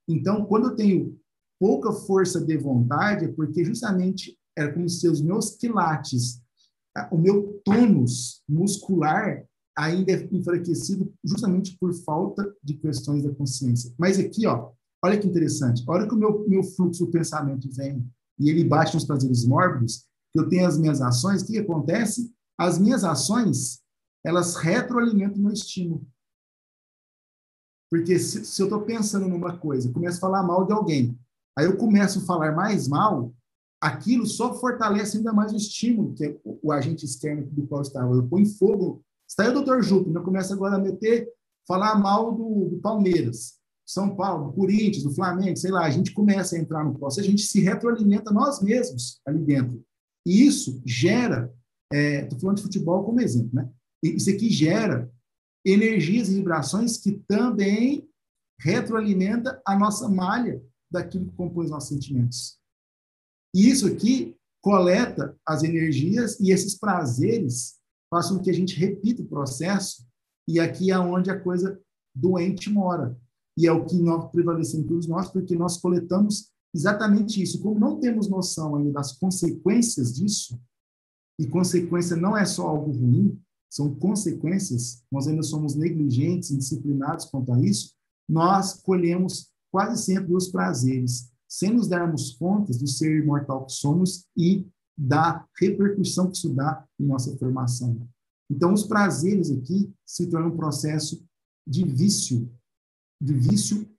Então, quando eu tenho pouca força de vontade, é porque justamente é como se os meus quilates, o meu tônus muscular ainda é enfraquecido justamente por falta de questões da consciência. Mas aqui, ó, olha que interessante. A hora que o meu fluxo do pensamento vem e ele bate nos prazeres mórbidos, que eu tenho as minhas ações, o que acontece? As minhas ações, elas retroalimentam o meu estímulo. Porque se eu estou pensando numa coisa, começo a falar mal de alguém, aí eu começo a falar mais mal, aquilo só fortalece ainda mais o estímulo, que é o agente externo do qual eu estava. Eu ponho fogo. Está aí o Dr. Júpiter, eu começo agora a falar mal do Palmeiras, São Paulo, do Corinthians, do Flamengo, sei lá, a gente começa a entrar no processo, a gente se retroalimenta nós mesmos ali dentro. E isso gera, estou falando de futebol como exemplo, né? Isso aqui gera energias e vibrações que também retroalimenta a nossa malha daquilo que compõe os nossos sentimentos. E isso aqui coleta as energias e esses prazeres façam com que a gente repita o processo, e aqui é onde a coisa doente mora. E é o que nós prevalecemos todos nós, porque nós coletamos exatamente isso. Como não temos noção ainda das consequências disso, e consequência não é só algo ruim, são consequências, nós ainda somos negligentes, indisciplinados quanto a isso, nós colhemos quase sempre os prazeres, sem nos darmos conta do ser imortal que somos e da repercussão que isso dá em nossa formação. Então, os prazeres aqui se tornam um processo de vício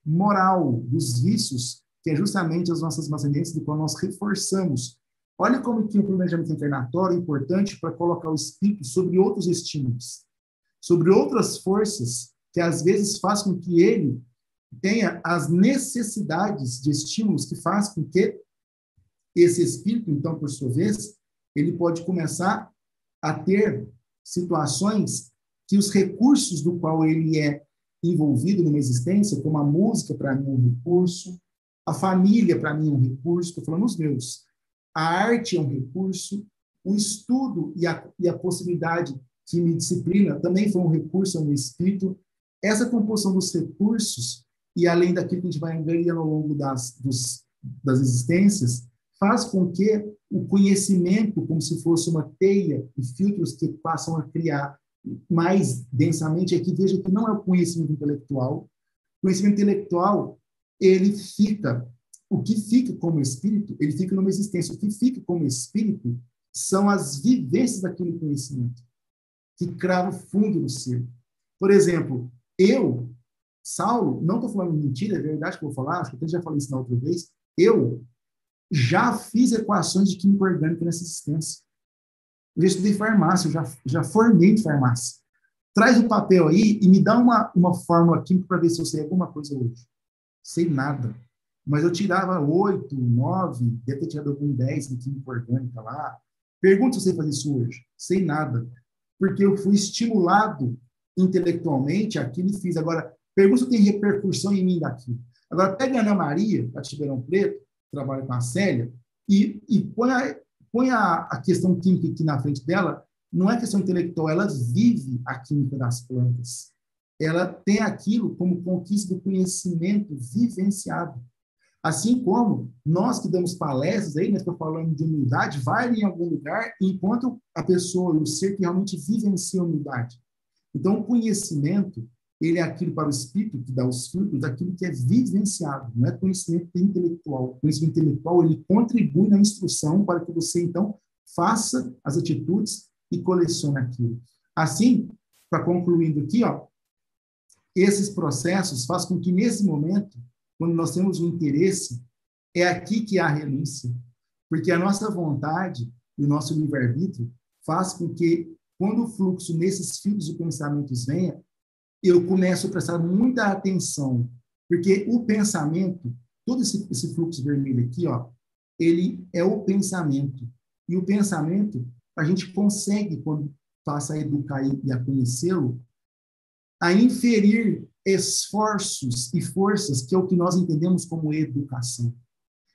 moral, dos vícios, que é justamente as nossas maçanências, do qual nós reforçamos. Olha como que o planejamento internatório é importante para colocar o espírito sobre outros estímulos, sobre outras forças que às vezes fazem com que ele tenha as necessidades de estímulos que faz com que esse espírito, então, por sua vez, ele pode começar a ter situações que os recursos do qual ele é envolvido numa existência, como a música, para mim, é um recurso, a família, para mim, é um recurso, estou falando os meus, a arte é um recurso, o estudo e a possibilidade que me disciplina também foi um recurso ao meu espírito. Essa composição dos recursos, e além daquilo que a gente vai ganhando ao longo das existências, faz com que o conhecimento, como se fosse uma teia e filtros que passam a criar mais densamente, é que veja que não é o conhecimento intelectual. O conhecimento intelectual, ele fica, o que fica como espírito, ele fica numa existência. O que fica como espírito são as vivências daquele conhecimento, que crava fundo no ser. Por exemplo, eu, Saulo, não estou falando mentira, é verdade que eu vou falar, acho que eu já falei isso na outra vez, eu já fiz equações de química orgânica nessa existência. Eu já estudei farmácia, eu já formei em farmácia. Traz o papel aí e me dá uma fórmula química para ver se eu sei alguma coisa hoje. Sei nada. Mas eu tirava 8, 9, deve ter tirado algum 10 em química orgânica lá. Pergunta se eu sei fazer isso hoje. Sei nada. Porque eu fui estimulado intelectualmente aquilo e fiz. Agora, pergunta se tem repercussão em mim daquilo. Agora, pega a Ana Maria, da Ribeirão Preto, que trabalha com a Célia, e põe a questão química aqui na frente dela. Não é questão intelectual, ela vive a química das plantas. Ela tem aquilo como conquista do conhecimento vivenciado. Assim como nós que damos palestras aí, nós estamos falando de humildade, vai em algum lugar e encontra a pessoa, o ser que realmente vivencia a humildade. Então, o conhecimento, ele é aquilo para o espírito que dá os frutos daquilo que é vivenciado, não é conhecimento intelectual. O conhecimento intelectual, ele contribui na instrução para que você, então, faça as atitudes e colecione aquilo. Assim, para concluindo aqui, ó, esses processos fazem com que, nesse momento, quando nós temos um interesse, é aqui que há renúncia. Porque a nossa vontade e o nosso livre-arbítrio faz com que, quando o fluxo nesses fios de pensamentos venha, eu começo a prestar muita atenção. Porque o pensamento, todo esse fluxo vermelho aqui, ó, ele é o pensamento. E o pensamento, a gente consegue, quando passa a educar e a conhecê-lo, a inferir esforços e forças, que é o que nós entendemos como educação.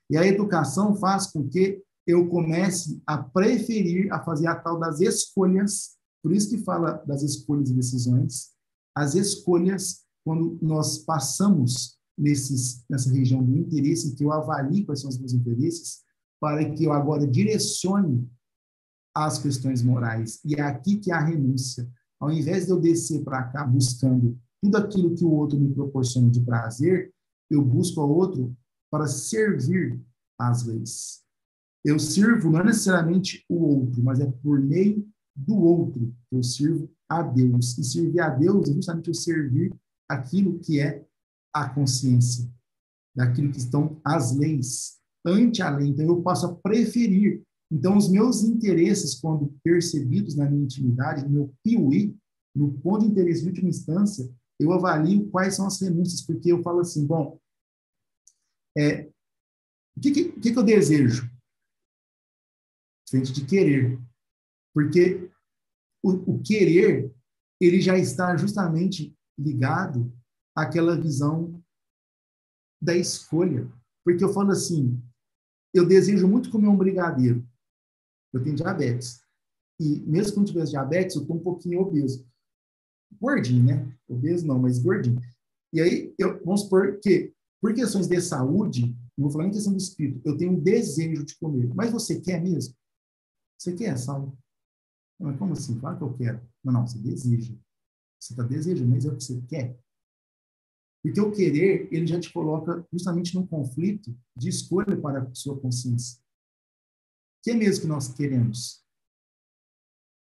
E a educação faz com que eu comece a preferir, a fazer a tal das escolhas, por isso que fala das escolhas e decisões, as escolhas, quando nós passamos nessa região do interesse, que eu avalio quais são os meus interesses, para que eu agora direcione as questões morais. E é aqui que há a renúncia. Ao invés de eu descer para cá buscando tudo aquilo que o outro me proporciona de prazer, eu busco ao outro para servir às leis. Eu sirvo não necessariamente o outro, mas é por meio do outro que eu sirvo a Deus. E servir a Deus é justamente eu servir aquilo que é a consciência, daquilo que estão as leis, ante a lei. Então, eu passo a preferir. Então, os meus interesses, quando percebidos na minha intimidade, no meu piuí, no ponto de interesse de última instância, eu avalio quais são as renúncias, porque eu falo assim, bom, o que eu desejo? Frente de querer. Porque o querer, ele já está justamente ligado àquela visão da escolha. Porque eu falo assim, eu desejo muito comer um brigadeiro. Eu tenho diabetes. E mesmo que eu não tivesse diabetes, eu estou um pouquinho obeso. Gordinho, né? Obeso não, mas gordinho. E aí, vamos supor que, por questões de saúde, não vou falar em questão do espírito, eu tenho um desejo de comer. Mas você quer mesmo? Você quer, Saulo? Não, como assim? Claro que eu quero. Não, você deseja. Você está desejando, mas é o que você quer. Porque o querer, ele já te coloca justamente num conflito de escolha para a sua consciência. O que é mesmo que nós queremos?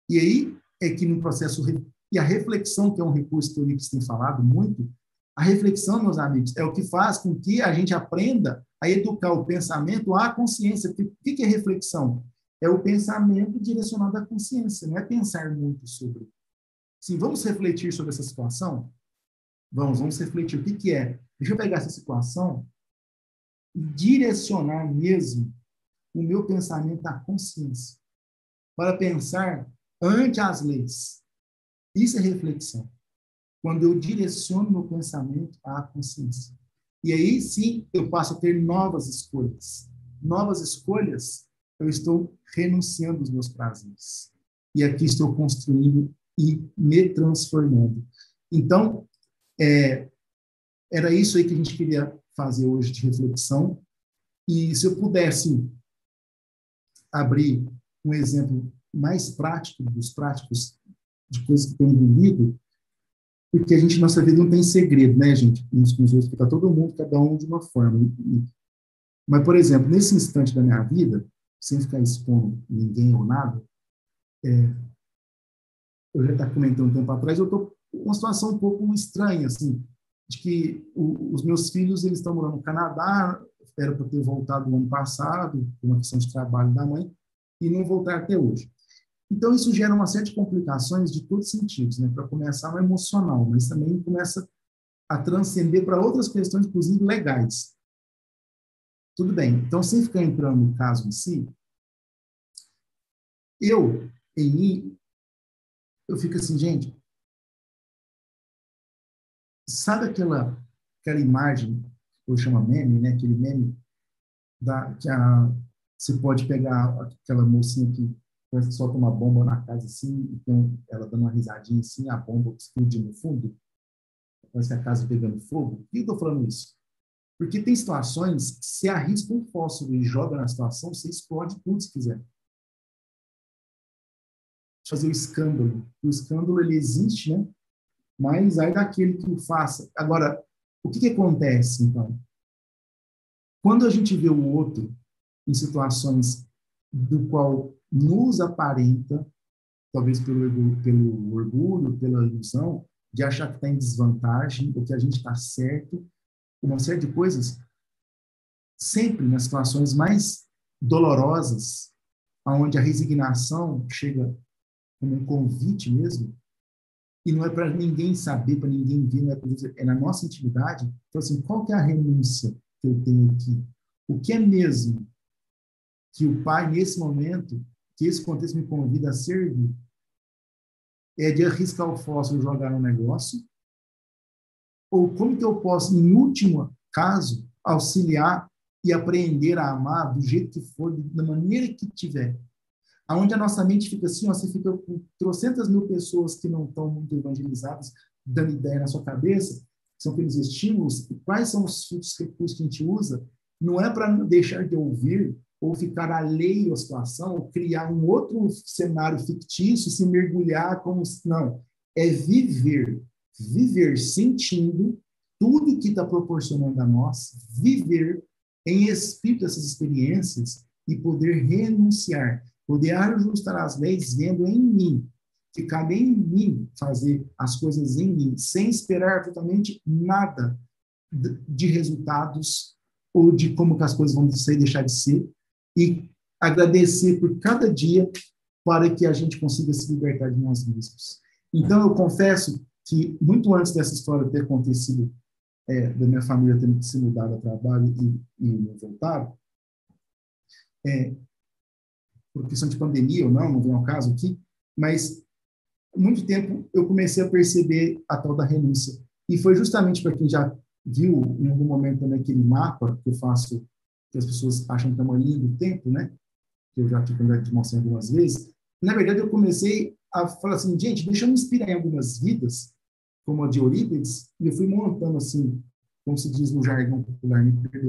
E aí é que no processo... E a reflexão, que é um recurso que o Eurípides tem falado muito, a reflexão, meus amigos, é o que faz com que a gente aprenda a educar o pensamento à consciência. Porque o que é reflexão? É o pensamento direcionado à consciência, não é pensar muito sobre. Sim, vamos refletir sobre essa situação? Vamos refletir. O que que é? Deixa eu pegar essa situação e direcionar mesmo o meu pensamento à consciência, para pensar ante as leis. Isso é reflexão. Quando eu direciono meu pensamento à consciência. E aí, sim, eu passo a ter novas escolhas. Novas escolhas, eu estou renunciando aos meus prazeres. E aqui estou construindo e me transformando. Então, era isso aí que a gente queria fazer hoje de reflexão. E se eu pudesse abrir um exemplo mais prático dos práticos de coisas que tenho vivido, porque a gente, nossa vida não tem segredo, né, gente? Uns com os outros, está todo mundo, cada um de uma forma. Mas, por exemplo, nesse instante da minha vida, sem ficar expondo ninguém ou nada, eu já estava comentando um tempo atrás, eu estou com uma situação um pouco estranha, assim, de que os meus filhos, eles estão morando no Canadá, era para ter voltado no ano passado, por uma questão de trabalho da mãe, e não voltar até hoje. Então, isso gera uma série de complicações de todos os sentidos, né? Para começar no emocional, mas também começa a transcender para outras questões, inclusive legais. Tudo bem. Então, sem ficar entrando no caso em si, em mim, eu fico assim, gente, sabe aquela imagem, que eu chamo meme, né? Aquele meme você pode pegar aquela mocinha que parece que solta uma bomba na casa assim, então ela dando uma risadinha assim, a bomba explodindo no fundo, parece que a casa pegando fogo. Por que eu estou falando isso? Porque tem situações que você arrisca um fósforo e joga na situação, você explode tudo se quiser. Fazer o escândalo. O escândalo, ele existe, né? Mas aí daquele que o faça. Agora, o que acontece, então? Quando a gente vê o outro em situações do qual nos aparenta, talvez pelo orgulho, pela ilusão, de achar que está em desvantagem, ou que a gente está certo, uma série de coisas, sempre nas situações mais dolorosas, onde a resignação chega como um convite mesmo, e não é para ninguém saber, para ninguém ver, não é na nossa intimidade. Então, assim, qual que é a renúncia que eu tenho aqui? O que é mesmo que o Pai, nesse momento, que esse contexto me convida a servir, é de arriscar o fósforo e jogar no negócio? Ou como que eu posso, em último caso, auxiliar e aprender a amar do jeito que for, da maneira que tiver? Aonde a nossa mente fica assim, ó, você fica com trocentas mil pessoas que não estão muito evangelizadas, dando ideia na sua cabeça, são aqueles estímulos, e quais são os recursos que a gente usa? Não é para deixar de ouvir, ou ficar alheio à situação, ou criar um outro cenário fictício, se mergulhar como... Não, é viver sentindo tudo que está proporcionando a nós, viver em espírito essas experiências e poder renunciar, poder ajustar as leis vendo em mim, que cabe em mim fazer as coisas em mim, sem esperar absolutamente nada de resultados ou de como que as coisas vão ser e deixar de ser, e agradecer por cada dia para que a gente consiga se libertar de nós mesmos. Então, eu confesso que, muito antes dessa história ter acontecido, da minha família tendo se mudado a trabalho e voltar, por questão de pandemia ou não vem ao caso aqui, mas muito tempo eu comecei a perceber a tal da renúncia. E foi justamente para quem já viu em algum momento também aquele mapa que eu faço, que as pessoas acham que é uma linha do tempo, né? Que eu já te mostrei algumas vezes. Na verdade, eu comecei a falar assim, gente, deixa eu me inspirar em algumas vidas, como a de Eurípides, e eu fui montando assim, como se diz no jargão popular,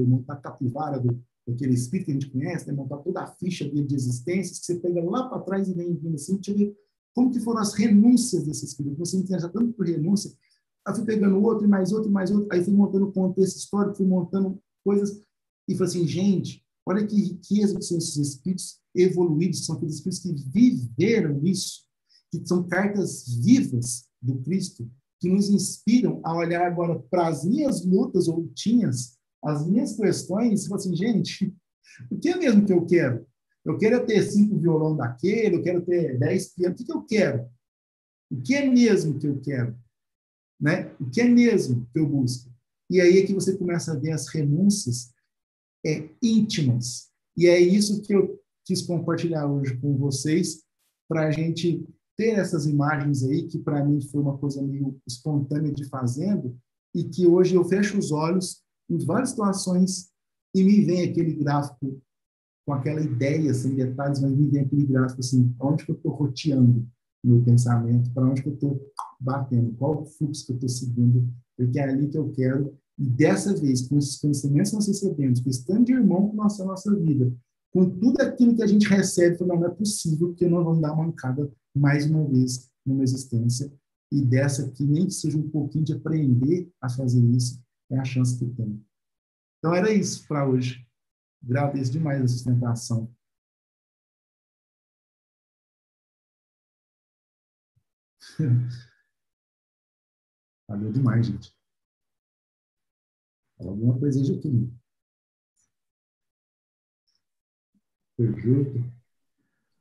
montar a capivara daquele espírito que a gente conhece, né? Montar toda a ficha dele de existências, que você pega lá para trás e vem vindo assim, deixa eu ver como que foram as renúncias desse espírito. Você me interessa tanto por renúncia, aí fui pegando outro, e mais outro, e mais outro, aí fui montando contexto histórico, fui montando coisas, e falei assim, gente, olha que riqueza que são esses espíritos evoluídos, são aqueles espíritos que viveram isso, que são cartas vivas do Cristo, que nos inspiram a olhar agora para as minhas lutas ou lutinhas, as minhas questões, e falar assim, gente, o que é mesmo que eu quero? Eu quero ter 5 violão daquele, eu quero ter 10 pianos, o que eu quero? O que é mesmo que eu quero? né? O que é mesmo que eu busco? E aí é que você começa a ver as renúncias íntimas. E é isso que eu quis compartilhar hoje com vocês, para a gente ter essas imagens aí, que para mim foi uma coisa meio espontânea de fazendo, e que hoje eu fecho os olhos em várias situações e me vem aquele gráfico com aquela ideia, sem detalhes, mas me vem aquele gráfico assim, para onde que eu estou roteando meu pensamento, para onde que eu estou batendo, qual o fluxo que eu estou seguindo, porque é ali que eu quero. E dessa vez, com esses conhecimentos que nós recebemos, com esse tanto de irmão que nós temos na nossa vida, com tudo aquilo que a gente recebe, não é possível que nós vamos dar uma mancada mais uma vez numa existência. E dessa aqui, nem que seja um pouquinho de aprender a fazer isso, é a chance que tem. Então, era isso para hoje. Agradeço demais a sustentação. Valeu demais, gente. Fala alguma coisa aí, Jaqueline. Perjuto.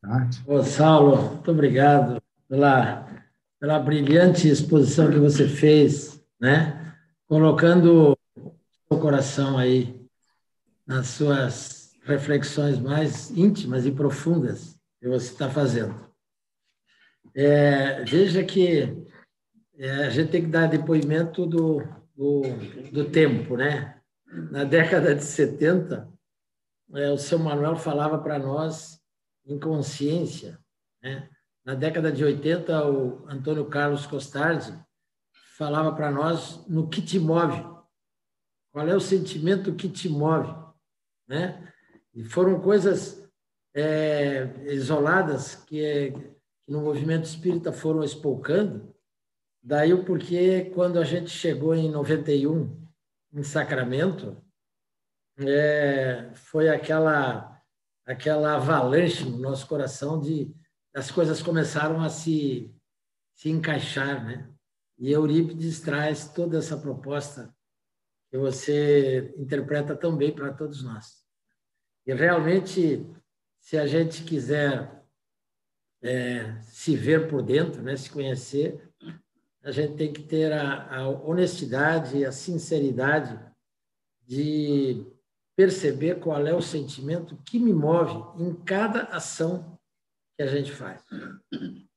Arte. Ô, Saulo, muito obrigado pela brilhante exposição que você fez, né? Colocando o seu coração aí nas suas reflexões mais íntimas e profundas que você está fazendo. Veja que a gente tem que dar depoimento do tempo, né? Na década de 70, o seu Manuel falava para nós em consciência, né? Na década de 80, o Antônio Carlos Costardi falava para nós no que te move. Qual é o sentimento que te move, né? E foram coisas isoladas que no movimento espírita foram espolcando. Daí o porquê, quando a gente chegou em 91, em Sacramento, foi aquela avalanche no nosso coração de as coisas começaram a se encaixar, né? E Eurípides traz toda essa proposta que você interpreta tão bem para todos nós. E realmente, se a gente quiser se ver por dentro, né, se conhecer, a gente tem que ter a honestidade e a sinceridade de perceber qual é o sentimento que me move em cada ação que a gente faz.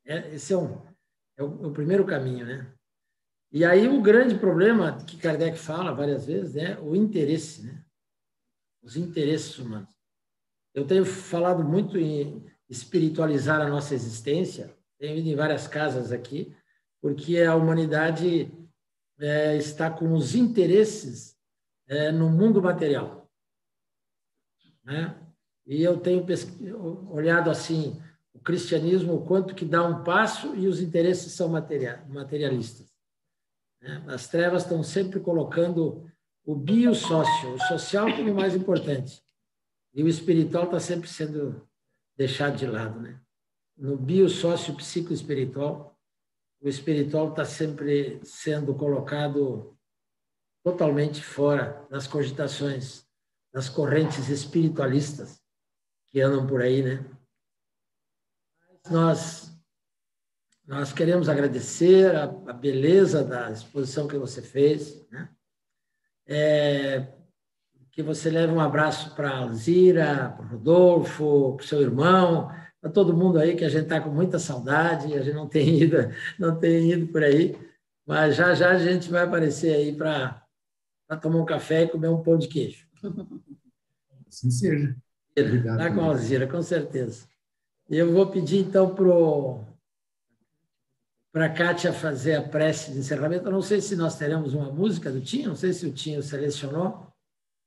Esse é o primeiro caminho, né? E aí o grande problema que Kardec fala várias vezes é o interesse, né? Os interesses humanos. Eu tenho falado muito em espiritualizar a nossa existência, tenho ido em várias casas aqui, porque a humanidade está com os interesses no mundo material, né? E eu tenho olhado assim o cristianismo, o quanto que dá um passo e os interesses são materialistas, né? As trevas estão sempre colocando o biosócio, o social como mais importante, e o espiritual está sempre sendo deixado de lado, né? No biosócio psicoespiritual, o espiritual está sempre sendo colocado totalmente fora das cogitações, das correntes espiritualistas que andam por aí, né? Nós queremos agradecer a beleza da exposição que você fez, né? Que você leve um abraço para a Alzira, para o Rodolfo, para o seu irmão, para todo mundo aí, que a gente está com muita saudade, a gente não tem ido por aí, mas já já a gente vai aparecer aí para tomar um café e comer um pão de queijo. Assim seja. Obrigado. Lá com a Alzira, com certeza. E eu vou pedir, então, para a Kátia fazer a prece de encerramento. Eu não sei se nós teremos uma música do Tinho, não sei se o Tinho selecionou.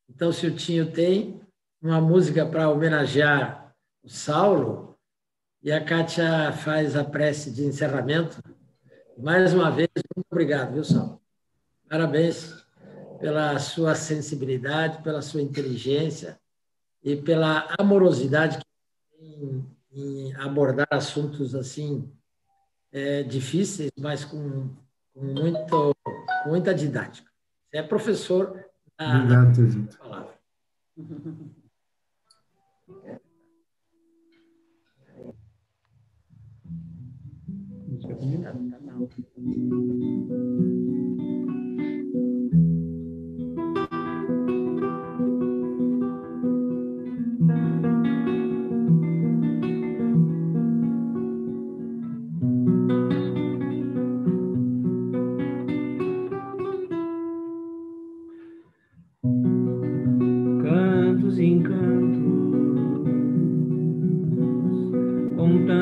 Então, se o Tinho tem uma música para homenagear o Saulo, e a Kátia faz a prece de encerramento. Mais uma vez, muito obrigado, viu, Saulo? Parabéns pela sua sensibilidade, pela sua inteligência e pela amorosidade que tem em abordar assuntos assim difíceis, mas com muita didática. Você é professor Obrigado, Terjito. palavra. Música combinada.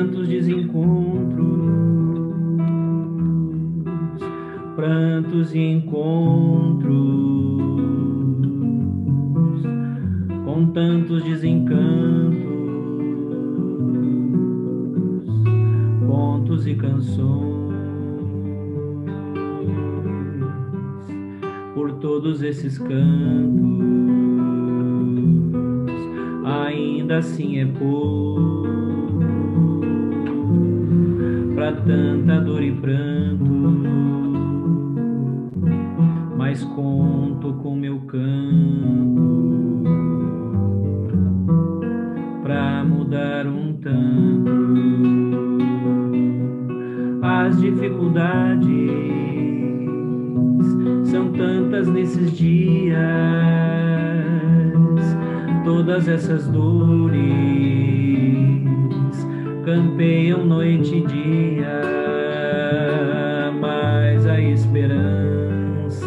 tantos desencontros, prantos e encontros, com tantos desencantos, contos e canções, por todos esses cantos, ainda assim é pouco pra tanta dor e pranto, mas conto com meu canto pra mudar um tanto as dificuldades. São tantas nesses dias, todas essas dores campeiam noite e dia, mas a esperança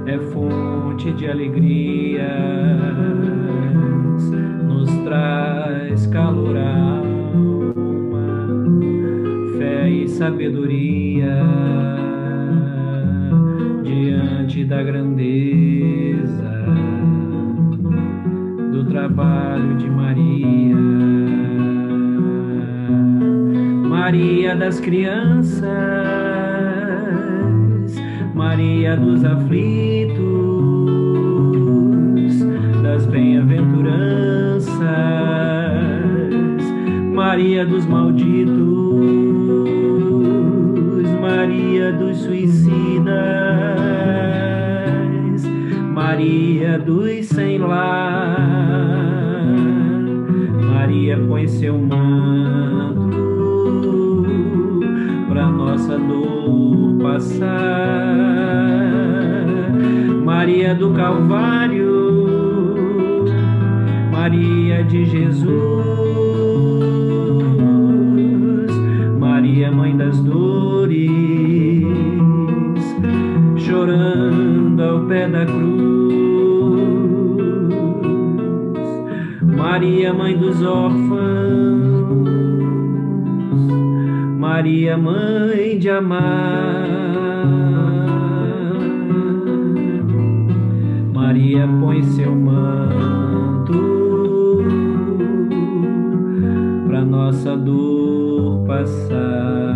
é fonte de alegrias, nos traz calor à alma, fé e sabedoria diante da grandeza do trabalho de Maria, Maria das crianças, Maria dos aflitos, das bem-aventuranças, Maria dos malditos, Maria dos suicidas, Maria dos sem lar. Maria põe seu manto pra nossa dor passar. Maria do Calvário, Maria de Jesus, Maria mãe das dores, chorando ao pé da cruz. Maria mãe dos órfãos, Maria mãe de amar. Maria põe seu manto pra nossa dor passar.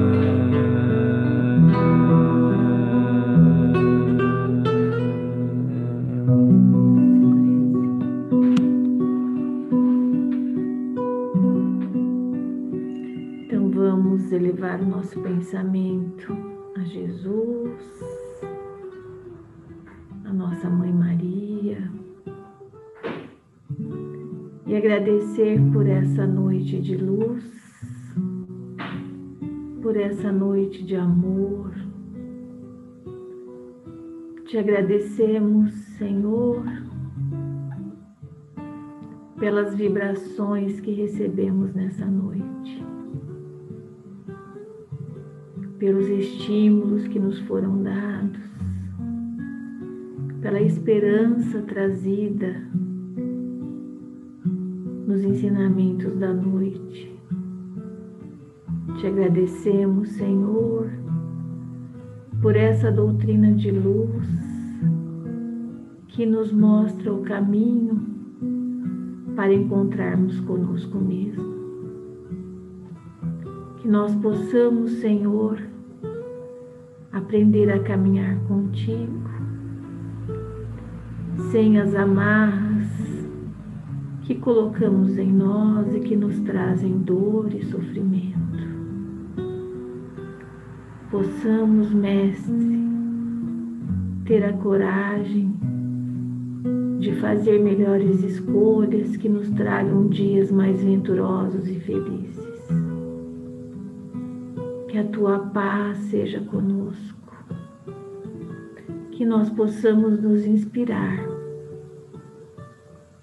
Então vamos elevar o nosso pensamento a Jesus, a nossa Mãe Maria, e agradecer por essa noite de luz, por essa noite de amor. Te agradecemos, Senhor, pelas vibrações que recebemos nessa noite, pelos estímulos que nos foram dados, pela esperança trazida nos ensinamentos da noite. Te agradecemos, Senhor, por essa doutrina de luz que nos mostra o caminho para encontrarmos conosco mesmo. Que nós possamos, Senhor, aprender a caminhar contigo, sem as amarras que colocamos em nós e que nos trazem dor e sofrimento. Possamos, Mestre, ter a coragem de fazer melhores escolhas que nos tragam dias mais venturosos e felizes. Que a Tua paz seja conosco, que nós possamos nos inspirar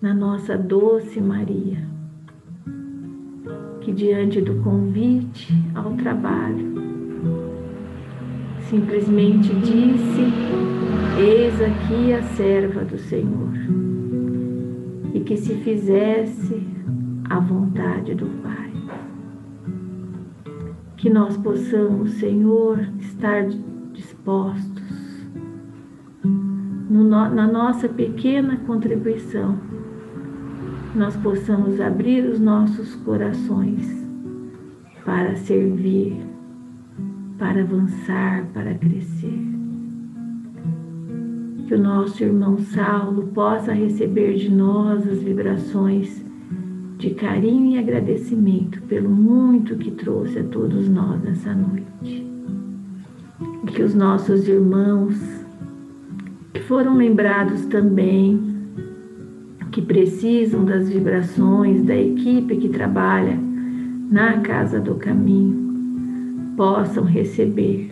na nossa doce Maria, que diante do convite ao trabalho, simplesmente disse: eis aqui a serva do Senhor, e que se fizesse a vontade do Pai. que nós possamos, Senhor, estar dispostos na nossa pequena contribuição, nós possamos abrir os nossos corações para servir, para avançar, para crescer. Que o nosso irmão Saulo possa receber de nós as vibrações de carinho e agradecimento pelo muito que trouxe a todos nós nessa noite. E que os nossos irmãos que foram lembrados também, que precisam das vibrações da equipe que trabalha na Casa do Caminho, possam receber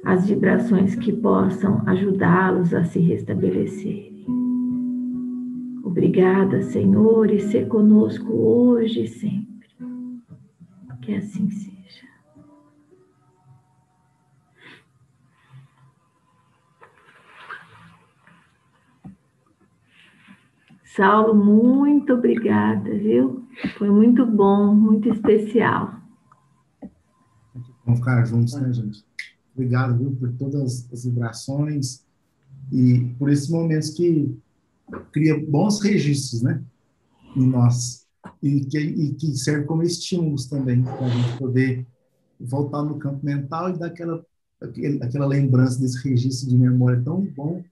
as vibrações que possam ajudá-los a se restabelecerem. Obrigada, Senhor, e ser conosco hoje e sempre. Que assim seja. Saulo, muito obrigada, viu? Foi muito bom, muito especial. Vamos ficar juntos, né, gente? Obrigado, viu, por todas as vibrações e por esses momentos que cria bons registros, né, em nós e que serve como estímulos também para a gente poder voltar no campo mental e dar aquela lembrança desse registro de memória tão bom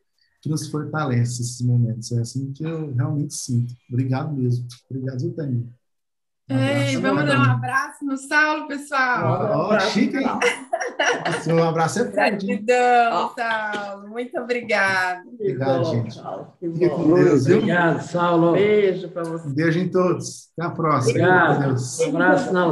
que nos fortalece esses momentos. É assim que eu realmente sinto. Obrigado mesmo. Obrigado, Tânia. Ei, vamos dar um abraço no Saulo, pessoal. Ó, chique, hein? Seu abraço é forte. Gratidão, Saulo. Muito obrigada. Obrigado, gente. Fique com Deus, viu? Obrigado, Saulo. Beijo para você. Um beijo em todos. Até a próxima. Obrigado. Um abraço.